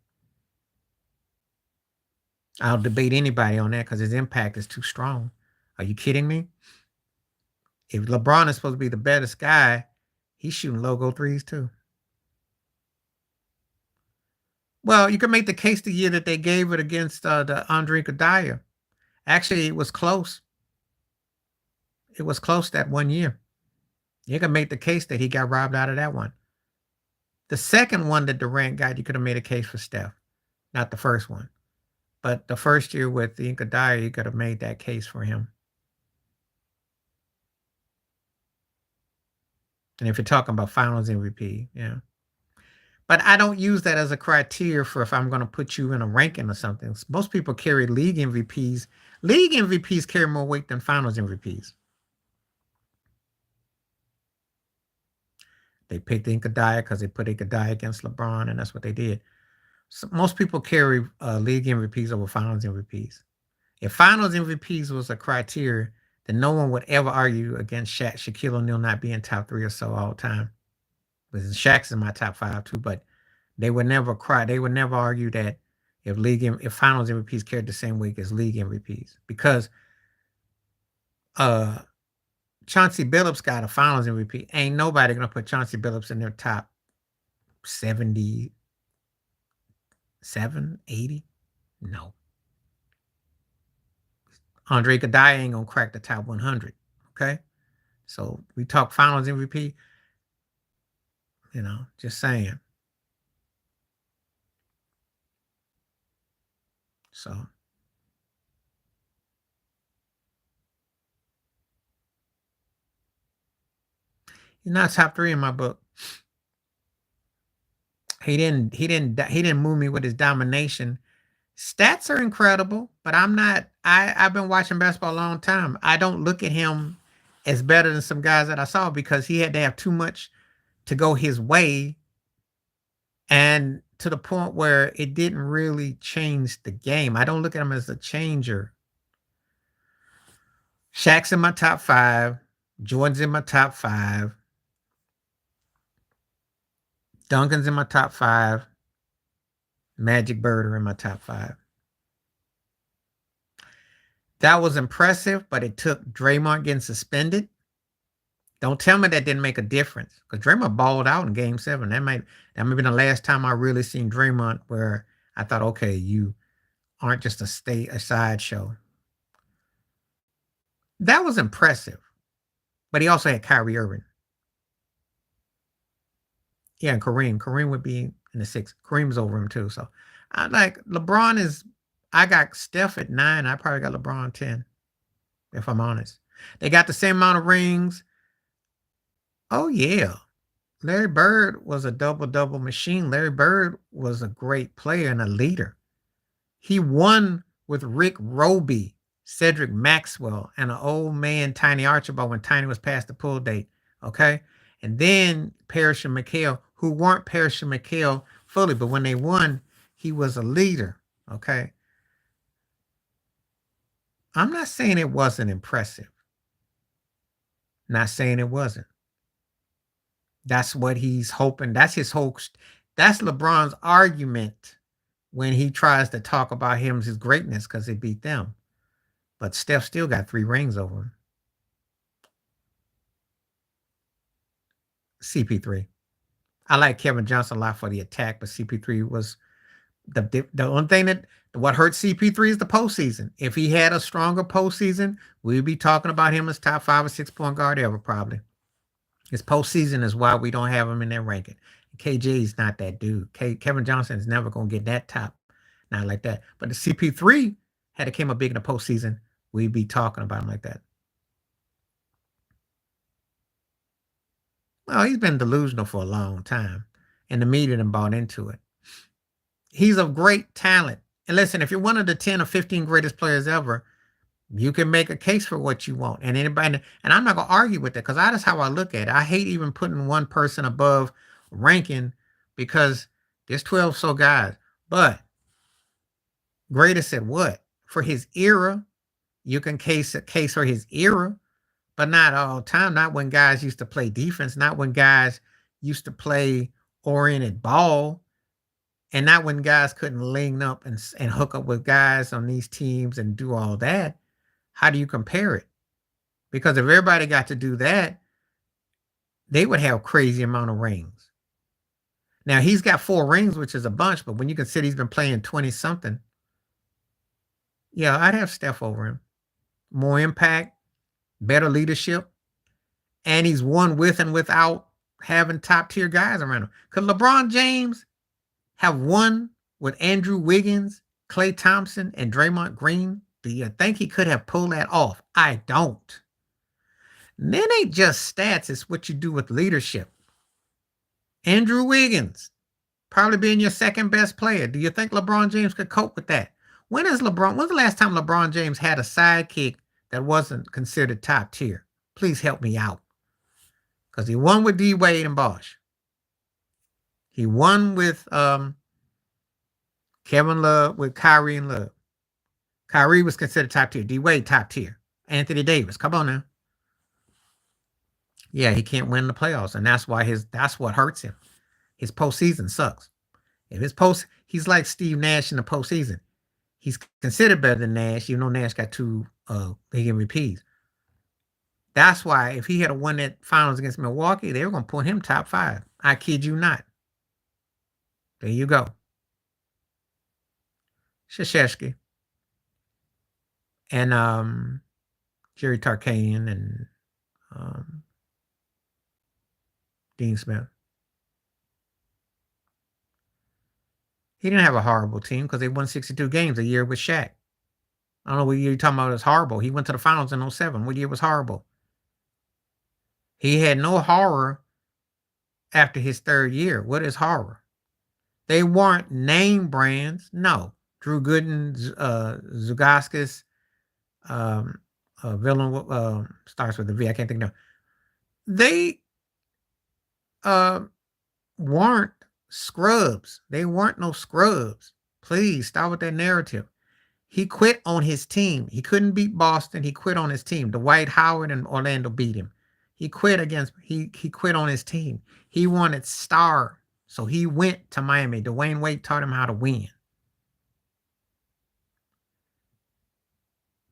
I'll debate anybody on that because his impact is too strong. Are you kidding me? If LeBron is supposed to be the baddest guy, he's shooting logo threes too. Well, you can make the case the year that they gave it against the Andre Iguodala. Actually, it was close. It was close that one year. You can make the case that he got robbed out of that one. The second one that Durant got, you could have made a case for Steph, not the first one. But the first year with the Iguodala, you could have made that case for him. And if you're talking about Finals MVP, yeah. But I don't use that as a criteria for if I'm going to put you in a ranking or something. Most people carry league MVPs. League MVPs carry more weight than Finals MVPs. They picked Iguodala because they put Iguodala against LeBron, and that's what they did. So most people carry league MVPs over Finals MVPs. If Finals MVPs was a criteria, then no one would ever argue against Shaquille O'Neal not being top 3 or so all the time. Because Shaq's in my top 5 too, but they would never cry. They would never argue that if Finals MVPs carried the same weight as league MVPs, because Chauncey Billups got a Finals MVP. Ain't nobody gonna put Chauncey Billups in their top 77, 80. No. Andre Iguodala ain't gonna crack the top 100. Okay, so we talk Finals MVP. You know, just saying. So he's not top 3 in my book. He didn't move me with his domination. Stats are incredible, but I've been watching basketball a long time. I don't look at him as better than some guys that I saw because he had to have too much to go his way, and to the point where it didn't really change the game. I don't look at him as a changer. Shaq's in my top 5. Jordan's in my top 5. Duncan's in my top 5. Magic Bird are in my top 5. That was impressive, but it took Draymond getting suspended. Don't tell me that didn't make a difference, because Draymond balled out in Game 7. That might have been the last time I really seen Draymond where I thought, okay, you aren't just a sideshow. That was impressive, but he also had Kyrie Irving. Yeah, and Kareem. Kareem would be in the 6. Kareem's over him too. So I like LeBron is. I got Steph at 9. I probably got LeBron 10, if I'm honest. They got the same amount of rings. Oh yeah, Larry Bird was a double-double machine. Larry Bird was a great player and a leader. He won with Rick Roby, Cedric Maxwell, and an old man Tiny Archibald when Tiny was past the pull date. Okay, and then Parrish and McHale, who weren't Parrish and McHale fully, but when they won, he was a leader. Okay. I'm not saying it wasn't impressive. Not saying it wasn't. That's what he's hoping. That's LeBron's argument when he tries to talk about his greatness because he beat them. But Steph still got 3 rings over him. CP3. I like Kevin Johnson a lot for the attack, but CP3 was the only thing that what hurt CP3 is the postseason. If he had a stronger postseason, we'd be talking about him as top 5 or 6 point guard ever, probably. His postseason is why we don't have him in that ranking. KJ's not that dude. Kevin Johnson is never gonna get that top, not like that. But the CP3 had it came up big in the postseason, we'd be talking about him like that. Well, he's been delusional for a long time, and the media done bought into it. He's a great talent. And listen, if you're one of the 10 or 15 greatest players ever, you can make a case for what you want. And anybody, and I'm not gonna argue with that because that's how I look at it. I hate even putting one person above ranking because there's 12 so guys. But greatest at what? For his era, you can case a case for his era, but not all the time. Not when guys used to play defense, not when guys used to play oriented ball, and not when guys couldn't link up and hook up with guys on these teams and do all that. How do you compare it? Because if everybody got to do that, they would have crazy amount of rings. Now he's got 4 rings, which is a bunch, but when you consider he's been playing 20 something, yeah, I'd have Steph over him. More impact, better leadership, and he's won with and without having top tier guys around him. Could LeBron James have won with Andrew Wiggins, Klay Thompson, and Draymond Green? Do you think he could have pulled that off? I don't. And then ain't just stats, it's what you do with leadership. Andrew Wiggins, probably being your second best player. Do you think LeBron James could cope with that? When's the last time LeBron James had a sidekick that wasn't considered top tier? Please help me out. Because he won with D Wade and Bosh. He won with Kevin Love, with Kyrie and Love. Kyrie was considered top tier. D Wade top tier. Anthony Davis, come on now. Yeah, he can't win the playoffs, and that's what hurts him. His postseason sucks. If he's like Steve Nash in the postseason. He's considered better than Nash, even though Nash got 2 big MVPs. That's why if he had won that finals against Milwaukee, they were going to put him top 5. I kid you not. There you go. Krzyzewski and Jerry Tarkanian and Dean Smith. He didn't have a horrible team because they won 62 games a year with Shaq. I don't know what year you're talking about is horrible. He went to the finals in 07. What year was horrible? He had no horror after his 3rd year. What is horror? They weren't name brands. No. Drew Gooden, Zugaskis, villain starts with a V. I can't think of. They weren't scrubs. They weren't no scrubs. Please stop with that narrative. He quit on his team. He couldn't beat Boston. He quit on his team. Dwight Howard and Orlando beat him. He quit on his team. He wanted star. So he went to Miami. Dwayne Wade taught him how to win.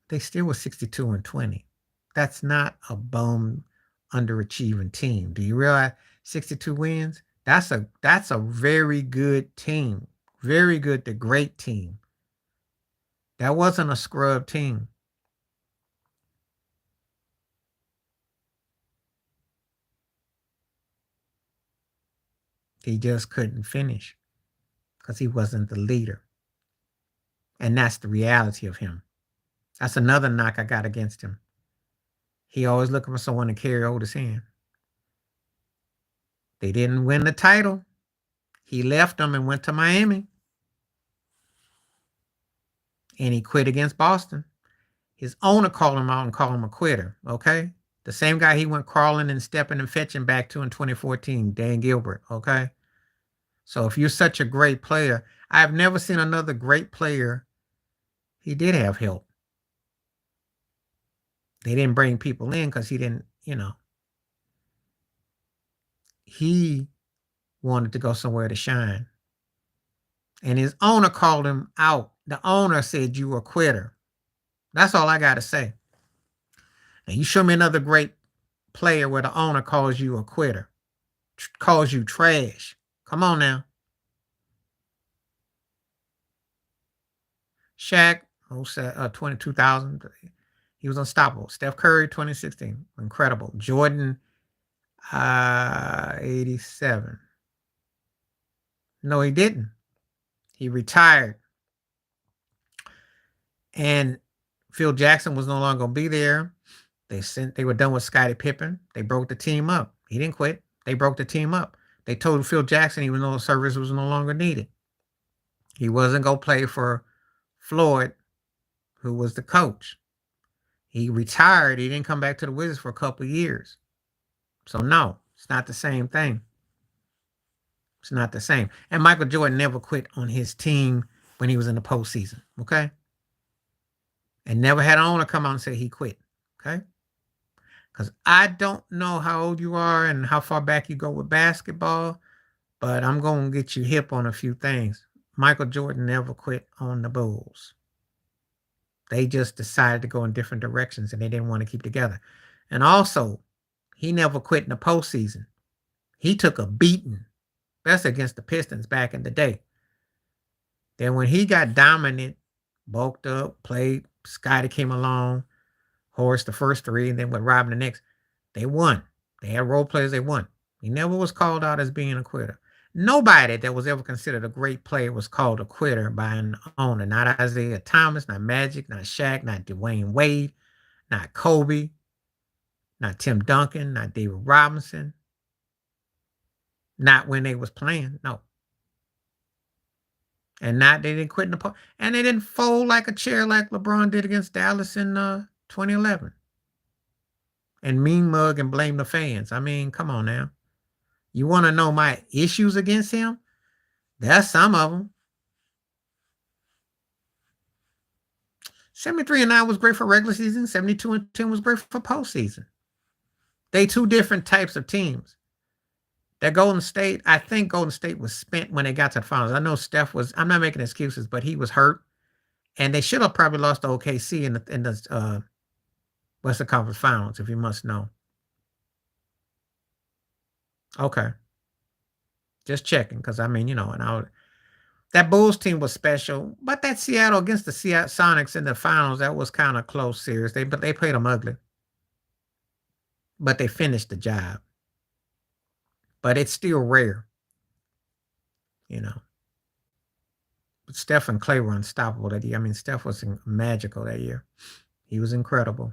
They still were 62-20. That's not a bum underachieving team. Do you realize 62 wins? That's a very good team. Very good to great team. That wasn't a scrub team. He just couldn't finish because he wasn't the leader. And that's the reality of him. That's another knock I got against him. He always looking for someone to carry over his hand. They didn't win the title. He left them and went to Miami. And he quit against Boston. His owner called him out and called him a quitter, okay? The same guy he went crawling and stepping and fetching back to in 2014, Dan Gilbert, okay? So if you're such a great player, I've never seen another great player. He did have help. They didn't bring people in because he didn't, he wanted to go somewhere to shine. And his owner called him out. The owner said, "You a quitter." That's all I got to say. Now, you show me another great player where the owner calls you a quitter, calls you trash. Come on now. Shaq, 2000, he was unstoppable. Steph Curry, 2016, incredible. Jordan, 87. No, he didn't. He retired. And Phil Jackson was no longer going to be there. They were done with Scottie Pippen. They broke the team up. He didn't quit. They broke the team up. They told Phil Jackson he was no service was no longer needed. He wasn't going to play for Floyd, who was the coach. He retired. He didn't come back to the Wizards for a couple of years. So no, it's not the same thing. It's not the same. And Michael Jordan never quit on his team when he was in the postseason. Okay. And never had an owner come out and say he quit. Okay. Because I don't know how old you are and how far back you go with basketball, but I'm going to get you hip on a few things. Michael Jordan never quit on the Bulls. They just decided to go in different directions and they didn't want to keep together. And also, he never quit in the postseason. He took a beating. That's against the Pistons back in the day. Then when he got dominant, bulked up, played, Scotty came along, Horace the first three, and then with Robin the next, they won. They had role players, they won. He never was called out as being a quitter. Nobody that was ever considered a great player was called a quitter by an owner. Not Isaiah Thomas, not Magic, not Shaq, not Dwayne Wade, not Kobe, not Tim Duncan, not David Robinson. Not when they was playing, no. And not they didn't quit in the post. And they didn't fold like a chair like LeBron did against Dallas in 2011. And mean mug and blame the fans. I mean, come on now. You want to know my issues against him? There's some of them. 73-9 was great for regular season. 72-10 was great for postseason. They two different types of teams. That Golden State, I think Golden State was spent when they got to the finals. I know Steph was, I'm not making excuses, but he was hurt. And they should have probably lost to OKC in the Western Conference Finals, if you must know. Okay. Just checking, because I mean, that Bulls team was special, but that Seattle against the Seattle Sonics in the finals, that was kind of close series. But they played them ugly. But they finished the job. But it's still rare, But Steph and Clay were unstoppable that year. I mean, Steph was magical that year. He was incredible.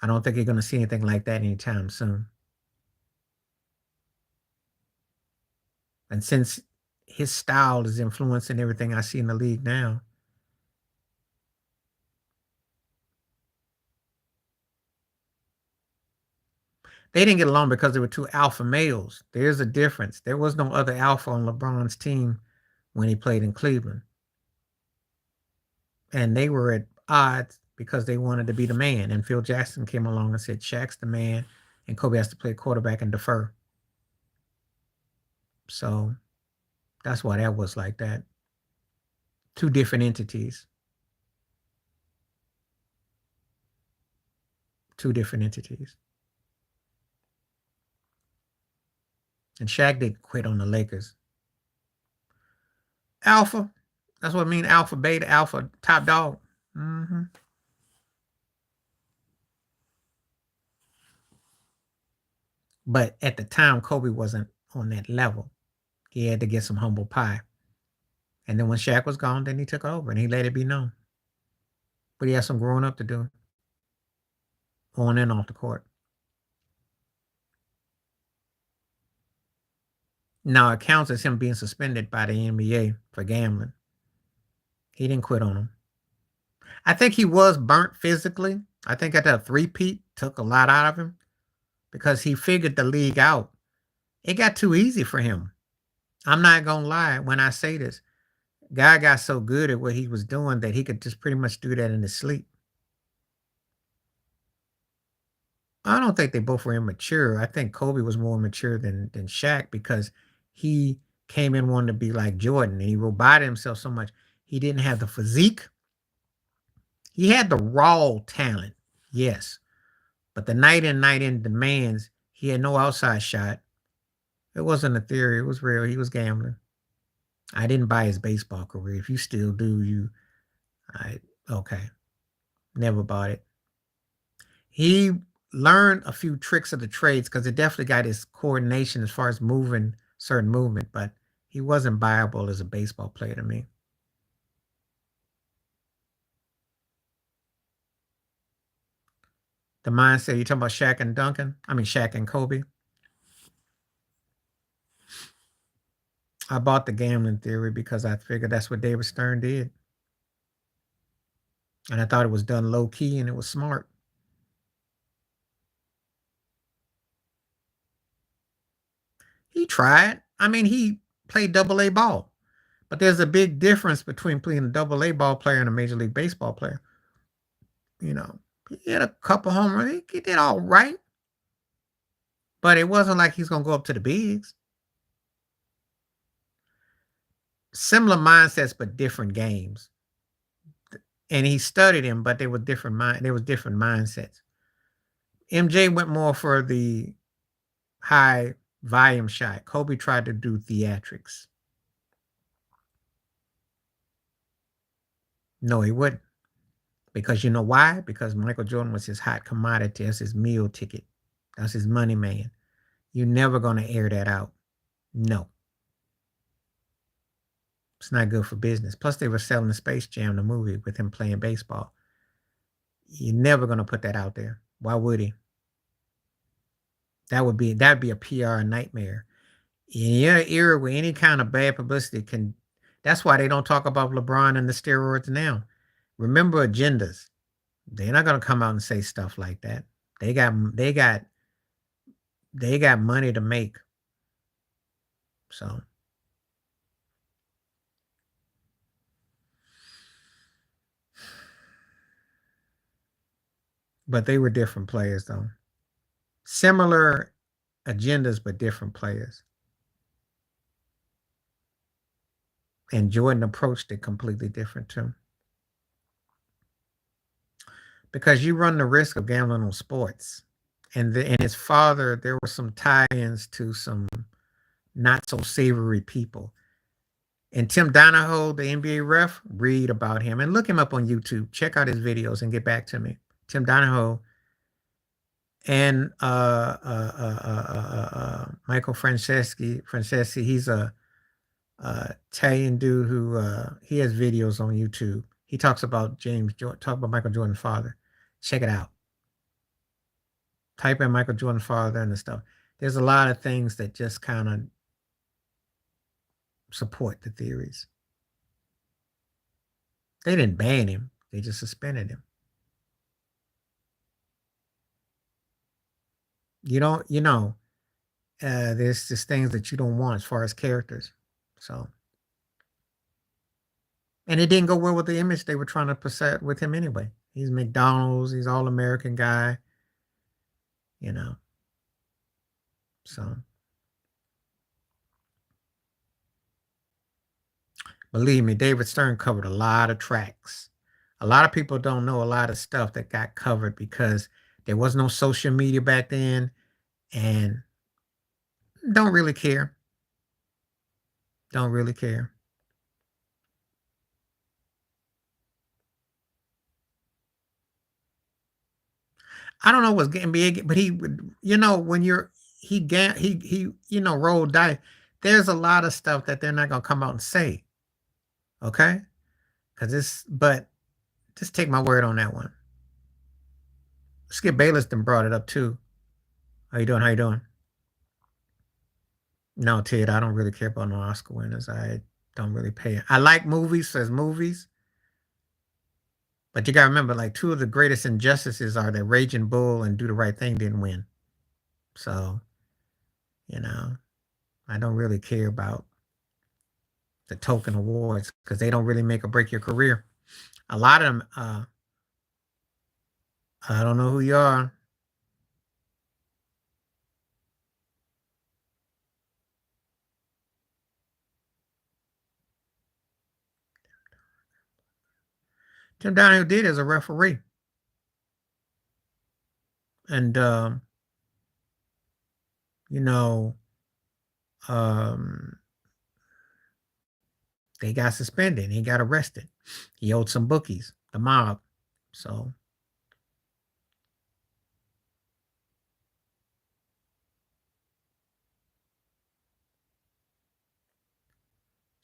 I don't think you're going to see anything like that anytime soon. And since his style is influencing everything I see in the league now, they didn't get along because they were two alpha males. There's a difference. There was no other alpha on LeBron's team when he played in Cleveland. And they were at odds because they wanted to be the man. And Phil Jackson came along and said, Shaq's the man, and Kobe has to play quarterback and defer. So that's why that was like that. Two different entities. Two different entities. And Shaq didn't quit on the Lakers. Alpha. That's what I mean. Alpha, beta, alpha, top dog. Mm-hmm. But at the time, Kobe wasn't on that level. He had to get some humble pie. And then when Shaq was gone, then he took over and he let it be known. But he had some growing up to do on and off the court. Now it counts as him being suspended by the NBA for gambling. He didn't quit on him. I think he was burnt physically. I think that three-peat took a lot out of him because he figured the league out. It got too easy for him. I'm not going to lie when I say this. Guy got so good at what he was doing that he could just pretty much do that in his sleep. I don't think they both were immature. I think Kobe was more mature than Shaq because he came in wanting to be like Jordan and he roboted himself so much. He didn't have the physique. He had the raw talent, yes. But the night in, night in demands, he had no outside shot. It wasn't a theory. It was real. He was gambling. I didn't buy his baseball career. If you still do, okay. Never bought it. He learned a few tricks of the trades because it definitely got his coordination as far as moving certain movement, but he wasn't viable as a baseball player to me. The mindset, you talking about Shaq and Duncan? I mean, Shaq and Kobe. I bought the gambling theory because I figured that's what David Stern did. And I thought it was done low key and it was smart. He tried. I mean, he played double A ball. But there's a big difference between playing a double A ball player and a Major League Baseball player. You know, he had a couple home runs. He did all right. But it wasn't like he's going to go up to the bigs. Similar mindsets, but different games. And he studied him, but they were different. There was different mindsets. MJ went more for the high volume shot. Kobe tried to do theatrics. No, he wouldn't. Because you know why? Because Michael Jordan was his hot commodity. That's his meal ticket. That's his money man. You're never going to air that out. No. It's not good for business. Plus, they were selling the Space Jam, the movie, with him playing baseball. You're never going to put that out there. Why would he? That'd be a PR nightmare. In your era where any kind of bad publicity can, that's why they don't talk about LeBron and the steroids now. Remember agendas. They're not going to come out and say stuff like that. They got money to make. So but they were different players though. Similar agendas but different players. And Jordan approached it completely different too. Because you run the risk of gambling on sports. And his father, there were some tie-ins to some not so savory people. And Tim Donahoe, the NBA ref, read about him and look him up on YouTube. Check out his videos and get back to me. Tim Donahoe and Michael Franceschi. He's a Italian dude who he has videos on YouTube. He talks about James Jordan, talk about Michael Jordan's father. Check it out. Type in Michael Jordan's father and the stuff. There's a lot of things that just kind of support the theories. They didn't ban him. They just suspended him. There's just things that you don't want as far as characters. So, and it didn't go well with the image they were trying to present with him anyway. He's McDonald's. He's all American guy. So believe me, David Stern covered a lot of tracks. A lot of people don't know a lot of stuff that got covered because there was no social media back then and don't really care. Don't really care. I don't know what's getting big, but he would, when he roll dice. There's a lot of stuff that they're not gonna come out and say. Okay? But just take my word on that one. Skip Bayless then brought it up too. How you doing? How you doing? No, Ted, I don't really care about no Oscar winners. I don't really pay. I like movies as movies. But you gotta remember, like, two of the greatest injustices are that Raging Bull and Do the Right Thing didn't win. So, I don't really care about the token awards because they don't really make or break your career. A lot of them, I don't know who you are. Tim Donahue did as a referee. And, they got suspended. He got arrested. He owed some bookies, the mob. So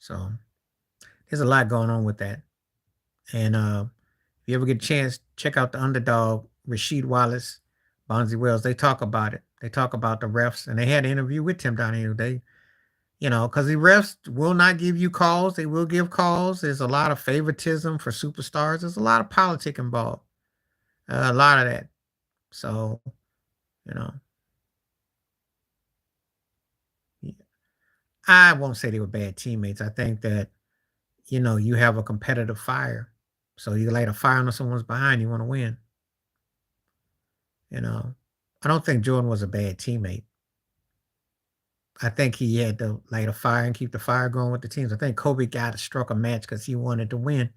So there's a lot going on with that. And if you ever get a chance, check out the underdog, Rasheed Wallace, Bonzi Wells. They talk about it. They talk about the refs, and they had an interview with Tim Donahue. They, because the refs will not give you calls. They will give calls. There's a lot of favoritism for superstars. There's a lot of politic involved. A lot of that. So, you know, I won't say they were bad teammates. I think that, you have a competitive fire. So you light a fire under someone's behind, you want to win. You know, I don't think Jordan was a bad teammate. I think he had to light a fire and keep the fire going with the teams. I think Kobe got struck a match because he wanted to win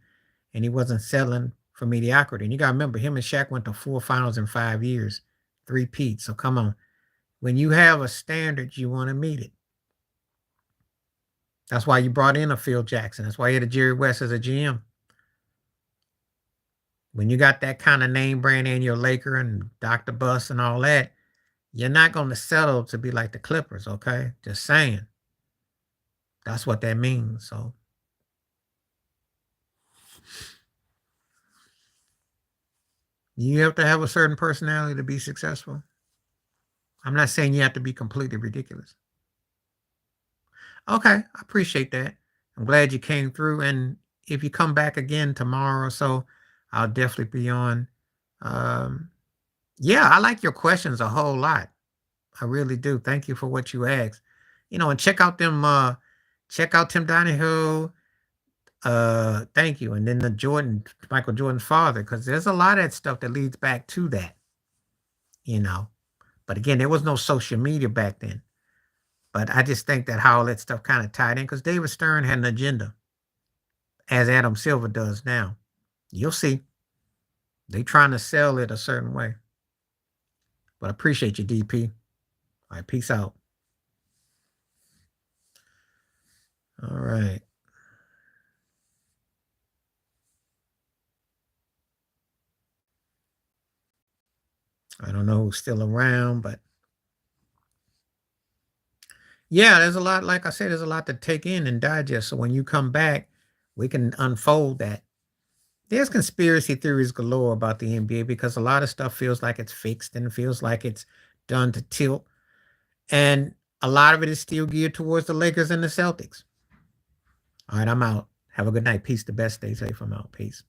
and he wasn't settling for mediocrity. And you got to remember, him and Shaq went to 4 finals in 5 years, 3 peats. So come on. When you have a standard, you want to meet it. That's why you brought in a Phil Jackson. That's why you had a Jerry West as a GM. When you got that kind of name brand in your Laker and Dr. Bus and all that, you're not going to settle to be like the Clippers, okay? Just saying. That's what that means. So you have to have a certain personality to be successful. I'm not saying you have to be completely ridiculous. Okay, I appreciate that. I'm glad you came through. And if you come back again tomorrow or so, I'll definitely be on. Yeah, I like your questions a whole lot. I really do. Thank you for what you asked. And check out Tim Donahue. Thank you. And then Michael Jordan's father, because there's a lot of that stuff that leads back to that, you know. But again, there was no social media back then. But I just think that how all that stuff kind of tied in, because David Stern had an agenda, as Adam Silver does now. You'll see. They trying to sell it a certain way. But I appreciate you, DP. All right, peace out. All right. I don't know who's still around, but yeah, there's a lot. Like I said, there's a lot to take in and digest. So when you come back, we can unfold that. There's conspiracy theories galore about the NBA because a lot of stuff feels like it's fixed and feels like it's done to tilt. And a lot of it is still geared towards the Lakers and the Celtics. All right, I'm out. Have a good night. Peace. The best. Stay safe. I'm out. Peace.